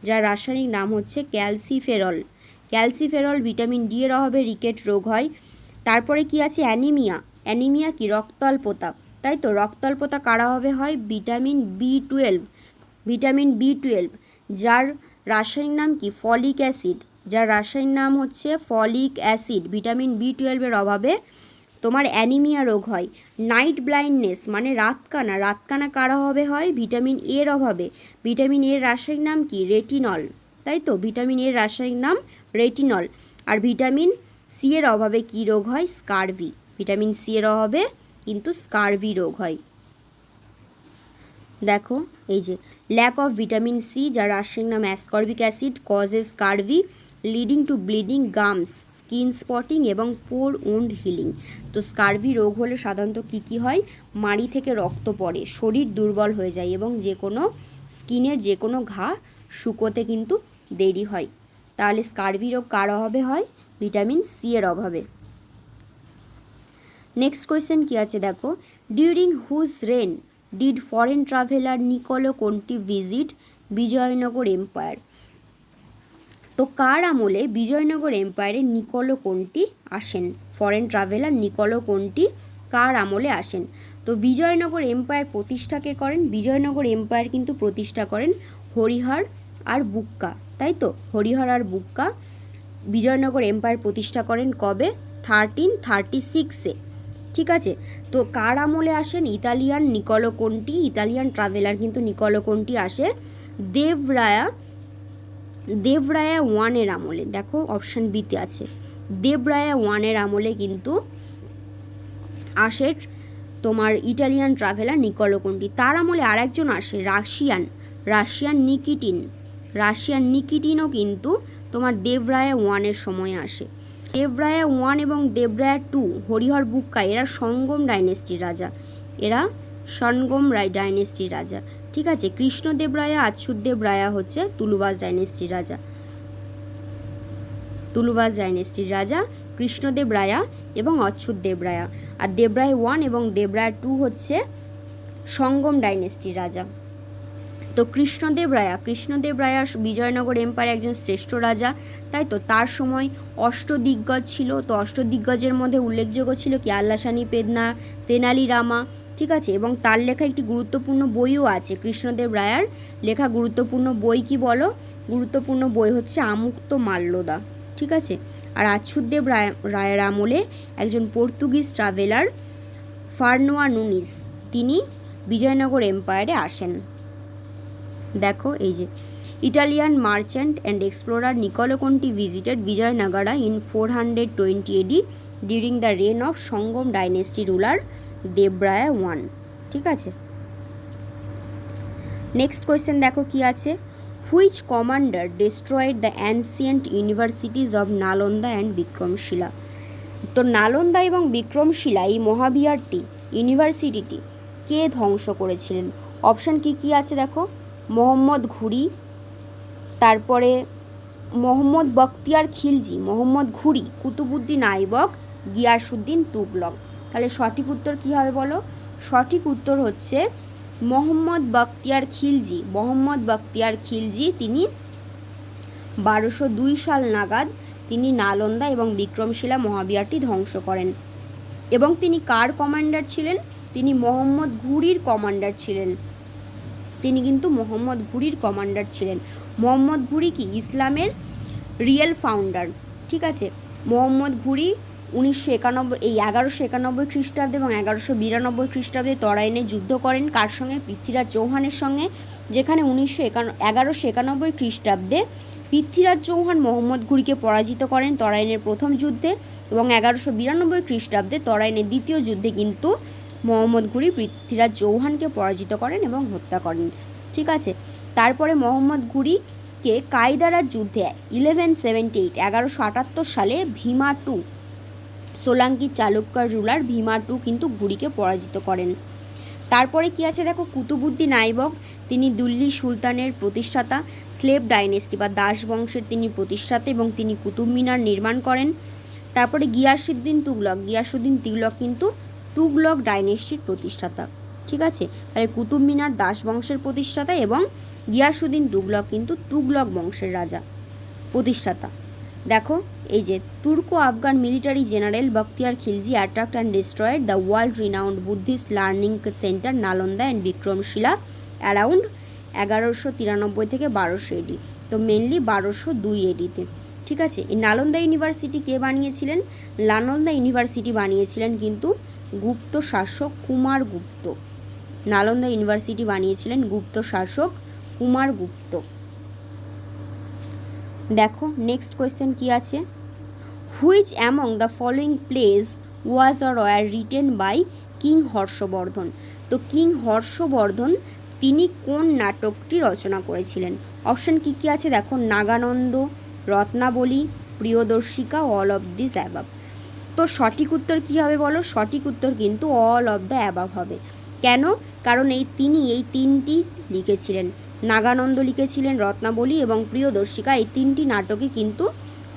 যার রাসায়নিক নাম হচ্ছে ক্যালসিফেরল। ক্যালসিফেরল ভিটামিন ডি এর অভাবে রিকেট রোগ হয়। তারপরে কি আছে? অ্যানিমিয়া। অ্যানিমিয়া কি? রক্তাল্পতা। তাই তো, রক্তাল্পতা কার অভাবে হয়? ভিটামিন বি12। ভিটামিন বি12, যার রাসায়নিক নাম কি? Folic acid. যার রাসায়নিক নাম হচ্ছে ফলিক অ্যাসিড। ভিটামিন বি12 অভাবে তোমার অ্যানিমিয়া রোগ হয়। নাইট ব্লাইন্ডনেস মানে রাতকানা। রাতকানা কার অভাবে হয়? ভিটামিন এর অভাবে। ভিটামিন এর রাসায়নিক নাম কি? রেটিনল। তাই তো, ভিটামিন এর রাসায়নিক নাম রেটিনল। আর ভিটামিন সি এর অভাবে কি রোগ হয়? স্কারভি। ভিটামিন সি এর অভাবে কিন্তু স্কারভি রোগ হয়। দেখো এই যে ল্যাক অফ ভিটামিন সি, যার রাসায়নিক নাম ascorbic acid, causes scurvy leading to bleeding, gums, skin spotting এবং পোর উন্ড হিলিং। তো স্কারভি রোগ হলে সাধারণত কী হয়? মাড়ি থেকে রক্ত পড়ে, শরীর দুর্বল হয়ে যায় এবং যে কোনো স্কিনের যে কোনো ঘা শুকোতে কিন্তু দেরি হয়। তাহলে স্কারভি রোগ কার অভাবে হয়? ভিটামিন সি এর অভাবে। নেক্সট কোয়েশ্চেন কী আছে দেখো, during whose reign did foreign traveller Niccolo Conti visit Vijayanagar empire? তো কার আমলে বিজয়নগর এম্পায়ারে নিকোলো কোন্টি আসেন? ফরেন ট্রাভেলার নিকোলো কোন্টি কার আমলে আসেন? তো বিজয়নগর এম্পায়ার প্রতিষ্ঠা কে করেন? বিজয়নগর এম্পায়ার কিন্তু প্রতিষ্ঠা করেন হরিহর আর বুক্কা। তাই তো, হরিহর আর বুক্কা বিজয়নগর এম্পায়ার প্রতিষ্ঠা করেন কবে? 1336-এ। ঠিক আছে, তো কার আমলে আসেন? Italian Niccolo Conti. Italian traveller কিন্তু নিকোলো কোন্টি আসে দেবরায়া 1-এর আমলে। দেখো অপশান বিতে আছে, দেবরায়া 1-এর আমলে কিন্তু আসে তোমার ইটালিয়ান ট্রাভেলার নিকোলো কোন্টি। তার আমলে আর একজন আসে, রাশিয়ান নিকিটিনও কিন্তু তোমার দেবরায়া 1-এর সময় আসে। দেবরায়া 1 এবং দেবরায়া 2, হরিহর বুক্কা, এরা সঙ্গম ডাইনেস্টির রাজা। ঠিক আছে, কৃষ্ণদেব রায়া, আচ্ছুতদেব রায়া হচ্ছে তুলুবাস ডাইনেস্টির রাজা। কৃষ্ণদেব রায়া এবং অচ্ছুতদেব রায়া। আর দেবরায়া 1 এবং দেবরায়া 2 হচ্ছে সঙ্গম ডাইনেস্টির রাজা। তো কৃষ্ণদেব রায়া বিজয়নগর এম্পায়ার একজন শ্রেষ্ঠ রাজা। তাই তো, তার সময় অষ্টদিগ্গজ ছিল। তো অষ্টদিগ্গজের মধ্যে উল্লেখযোগ্য ছিল কি? আল্লাসানি পেদনা, তেনালি রামা। ঠিক আছে, এবং তার লেখা একটি গুরুত্বপূর্ণ বইও আছে। কৃষ্ণদেব রায়ার লেখা গুরুত্বপূর্ণ বই কি বলো? গুরুত্বপূর্ণ বই হচ্ছে আমুক্ত মাল্যদা। ঠিক আছে, আর আচ্ছুতদেব রায়ের আমলে একজন পর্তুগিজ ট্রাভেলার ফার্নোয়া নুনিস, তিনি বিজয়নগর এম্পায়ারে আসেন। দেখো এই যে Italian merchant and explorer Niccolo Conti visited Vijayanagara in 420 AD during the reign of Sangama dynasty ruler Devaraya 1। ঠিক আছে, নেক্সট কোয়েশ্চেন দেখো কি আছে, which commander destroyed the ancient universities of Nalanda and Vikramashila? তো নালন্দা এবং বিক্রমশিলা এই মহাবিহারটি, ইউনিভার্সিটিটি কে ধ্বংস করেছিলেন? অপশান কি আছে দেখো, মোহাম্মদ ঘুরি, তারপরে মোহাম্মদ বখতিয়ার খিলজি, মোহাম্মদ ঘুরি, কুতুবুদ্দিন আইবক, গিয়াসুদ্দিন তুগলক। তাহলে সঠিক উত্তর কী হবে বলো? সঠিক উত্তর হচ্ছে মোহাম্মদ বখতিয়ার খিলজি। তিনি 1202 সাল নাগাদ তিনি নালন্দা এবং বিক্রমশিলা মহাবিহারটি ধ্বংস করেন। এবং তিনি কার কমান্ডার ছিলেন? তিনি মোহাম্মদ ঘুরির কমান্ডার ছিলেন। মোহাম্মদ ঘুরি কি? ইসলামের রিয়েল ফাউন্ডার। ঠিক আছে, মোহাম্মদ ঘুরি 1191 খ্রিস্টাব্দে এবং 1192 খ্রিস্টাব্দে তরাইনে যুদ্ধ করেন। কার সঙ্গে? পৃথ্বীরাজ চৌহানের সঙ্গে। যেখানে 1191 খ্রিস্টাব্দে পৃথ্বীরাজ চৌহান মোহাম্মদ ঘুরিকে পরাজিত করেন তরাইনের প্রথম যুদ্ধে, এবং 1192 খ্রিস্টাব্দে তরাইনের দ্বিতীয় যুদ্ধে কিন্তু মোহাম্মদ ঘুরি পৃথ্বীরাজ চৌহানকে পরাজিত করেন এবং হত্যা করেন। ঠিক আছে, তারপরে মোহাম্মদ ঘুরিকে কায়দারার যুদ্ধে 1178 সালে সোলাঙ্কি চালুক্য রুলার ভীমা টু কিন্তু ঘুরিকে পরাজিত করেন। তারপরে কি আছে দেখো, কুতুবুদ্দিন আইবক, তিনি দিল্লি সুলতানের প্রতিষ্ঠাতা, স্লেভ ডাইনেস্টি বা দাস বংশের তিনি প্রতিষ্ঠাতা এবং তিনি কুতুব মিনার নির্মাণ করেন। তারপরে গিয়াসুদ্দিন তুগলক কিন্তু তুগলক ডাইনেস্টির প্রতিষ্ঠাতা। ঠিক আছে, তাহলে কুতুব মিনার দাস বংশের প্রতিষ্ঠাতা এবং গিয়াসুদ্দিন তুগলক কিন্তু তুগলক বংশের রাজা প্রতিষ্ঠাতা। দেখো এই যে Turko Afghan military general Bakhtiyar Khilji attract and destroyed the world renowned Buddhist learning centre Nalanda and Vikramshila around 1193 থেকে 1200 এডি। তো মেনলি 1202 এডিতে। ঠিক আছে, এই নালন্দা ইউনিভার্সিটি কে বানিয়েছিলেন? নালন্দা ইউনিভার্সিটি বানিয়েছিলেন কিন্তু গুপ্ত শাসক কুমারগুপ্ত। নালন্দা ইউনিভার্সিটি বানিয়েছিলেন গুপ্ত শাসক কুমারগুপ্ত। দেখো নেক্সট কোয়েশ্চেন কি আছে, which among the following place was or were written by king Harshavardhana. তো কিং হর্ষবর্ধন তিনি কোন নাটকটি রচনা করেছিলেন? অপশন কি কি আছে দেখো, Nagananda, Ratnavali, Priyadarshika, all of this above. তো সঠিক উত্তর কী হবে বলো? সঠিক উত্তর কিন্তু অল অফ দ্য অ্যাবাভ হবে। কেন? কারণ তিনি এই তিনটি লিখেছিলেন, নাগানন্দ লিখেছিলেন, রত্নাবলী এবং প্রিয়দর্শিকা, এই তিনটি নাটকে কিন্তু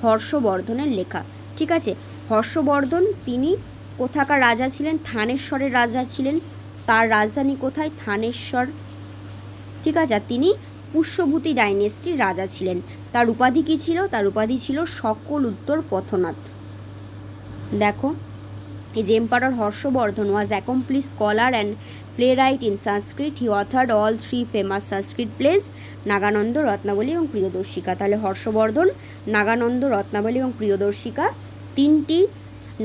হর্ষবর্ধনের লেখা। ঠিক আছে, হর্ষবর্ধন তিনি কোথাকার রাজা ছিলেন? থানেশ্বরের রাজা ছিলেন। তার রাজধানী কোথায়? থানেশ্বর। ঠিক আছে, আর তিনি পুষ্যভূতি ডাইনেস্টির রাজা ছিলেন। তার উপাধি কী ছিল? তার উপাধি ছিল সকল উত্তর পথনাথ। দেখো এই যে emperor Harshavardhana was accomplish scholar and playwright in Sanskrit. He authored all three famous Sanskrit plays, Nagananda, Ratnavali এবং প্রিয়দর্শিকা। তাহলে হর্ষবর্ধন নাগানন্দ, রত্নাবলী এবং প্রিয়দর্শিকা তিনটি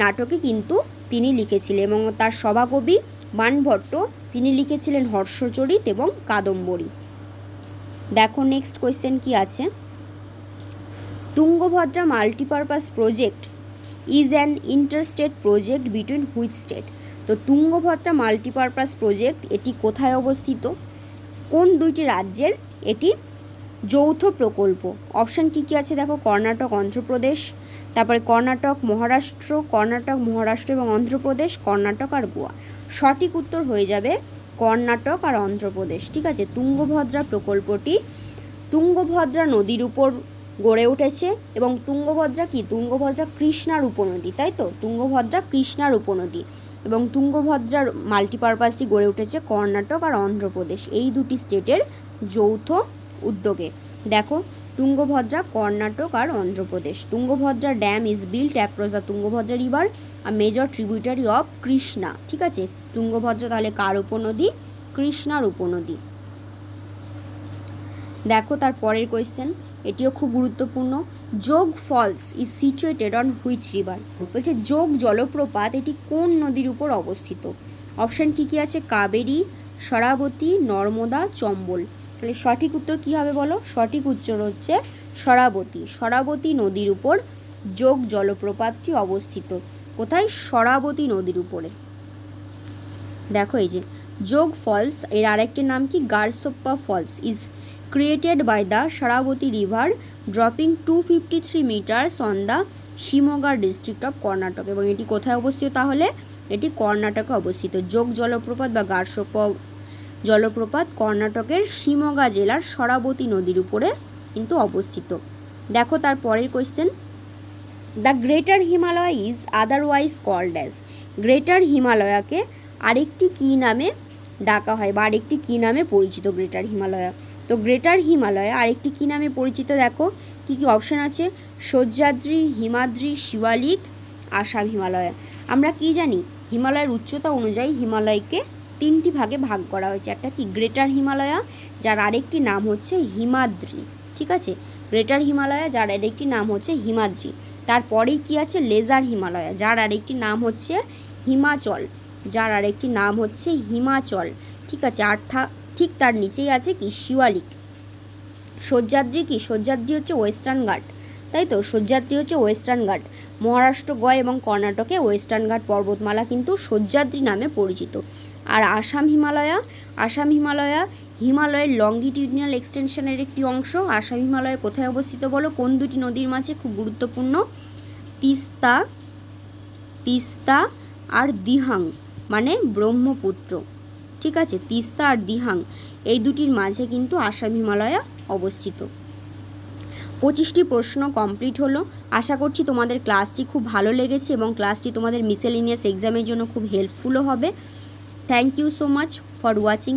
নাটকে কিন্তু তিনি লিখেছিলেন এবং তার সভাকবি বাণভট্ট তিনি লিখেছিলেন হর্ষচরিত এবং কাদম্বরী। দেখো নেক্সট কোয়েশ্চেন কি আছে, Tungabhadra multipurpose project is an interstate project between which state. তো তুঙ্গভদ্রা মাল্টিপারপাস প্রজেক্ট এটি কোথায় অবস্থিত? কোন দুইটি রাজ্যের এটি যৌথ প্রকল্প? অপশান কী কী আছে দেখো, কর্ণাটক, অন্ধ্রপ্রদেশ, তারপরে কর্ণাটক, মহারাষ্ট্র এবং অন্ধ্রপ্রদেশ, কর্ণাটক আর গোয়া। সঠিক উত্তর হয়ে যাবে কর্ণাটক আর অন্ধ্রপ্রদেশ। ঠিক আছে, তুঙ্গভদ্রা প্রকল্পটি তুঙ্গভদ্রা নদীর উপর গড়ে উঠেছে এবং তুঙ্গভদ্রা কি? তুঙ্গভদ্রা কৃষ্ণার উপনদী, তাই তো, তুঙ্গভদ্রা কৃষ্ণার উপনদী। এবং তুঙ্গভদ্রার মাল্টিপারপাসটি গড়ে উঠেছে কর্ণাটক আর অন্ধ্রপ্রদেশ এই দুটি স্টেটের যৌথ উদ্যোগে। দেখো তুঙ্গভদ্রা, কর্ণাটক আর Andhra Pradesh. Tungabhadra dam is built across the Tungabhadra river, a major tributary of Krishna. ঠিক আছে, তুঙ্গভদ্রা তাহলে কার উপনদী? কৃষ্ণার উপনদী। দেখো তার পরের কোয়েশ্চেন, এটিও খুব গুরুত্বপূর্ণ, Jog falls is situated on which river. বলছে যোগ জলপ্রপাত এটি কোন নদীর উপর অবস্থিত? অপশান কী কী আছে, কাবেরী, শরাবতী, নর্মদা, চম্বল। তাহলে সঠিক উত্তর কী হবে বলো? সঠিক উত্তর হচ্ছে শরাবতী। শরাবতী নদীর উপর যোগ জলপ্রপাতটি অবস্থিত। কোথায়? শরাবতী নদীর উপরে। দেখো এই যে যোগ ফলস এর আরেকটি নাম কি? Gersoppa falls is created by the Sharavati river dropping 253 meters on the Shimoga district of Karnataka। এবং এটি কোথায় অবস্থিত? তাহলে এটি কর্ণাটকে অবস্থিত। যোগ জলপ্রপাত বা গারসোপ্পা জলপ্রপাত কর্ণাটকের শিমোগা জেলার শরাবতী নদীর উপরে কিন্তু অবস্থিত। দেখো তার পরের question, the greater Himalaya is otherwise called as. Greater হিমালয়াকে আরেকটি কী নামে ডাকা হয় বা আরেকটি কী নামে পরিচিত গ্রেটার হিমালয়া? তো গ্রেটার হিমালয়া আরেকটি কী নামে পরিচিত? দেখো কী কী অপশান আছে, সহ্যাদ্রি, হিমাদ্রি, শিবালিক, আসাম হিমালয়া। আমরা কি জানি, হিমালয়ের উচ্চতা অনুযায়ী হিমালয়কে তিনটি ভাগে ভাগ করা হয়েছে। একটা কি? গ্রেটার হিমালয়া, যার আরেকটি নাম হচ্ছে হিমাদ্রি। ঠিক আছে, গ্রেটার হিমালয়া যার আরেকটি নাম হচ্ছে হিমাদ্রি। তারপরেই কি আছে? লেজার হিমালয়া, যার আরেকটি নাম হচ্ছে হিমাচল, যার আরেকটি নাম হচ্ছে হিমাচল। ঠিক আছে, ঠিক তার নিচেই আছে কি? শিওয়ালিক। সহ্যাদ্রি কি? সহ্যাদ্রি হচ্ছে ওয়েস্টার্ন ঘাট, তাই তো, সহ্যাদ্রি হচ্ছে ওয়েস্টার্ন ঘাট। মহারাষ্ট্র, গোয়া এবং কর্ণাটকে ওয়েস্টার্ন ঘাট পর্বতমালা কিন্তু সহ্যাদ্রি নামে পরিচিত। আর আসাম হিমালয়া হিমালয়ের লঙ্গিটিউডিনাল এক্সটেনশনের একটি অংশ। আসাম হিমালয় কোথায় অবস্থিত বলো? কোন দুটি নদীর মাঝে? খুব গুরুত্বপূর্ণ, তিস্তা তিস্তা আর দিহাং মানে ব্রহ্মপুত্র। ঠিক আছে, তিস্তা আর দিহাং এই দুটির মাঝে কিন্তু আসাম হিমালয়া অবস্থিত। 25টি প্রশ্ন কমপ্লিট হলো। আশা করছি তোমাদের ক্লাসটি খুব ভালো লেগেছে এবং ক্লাসটি তোমাদের মিসেলিনিয়াস এক্সামের জন্য খুব হেল্পফুলও হবে। Thank you so much for watching.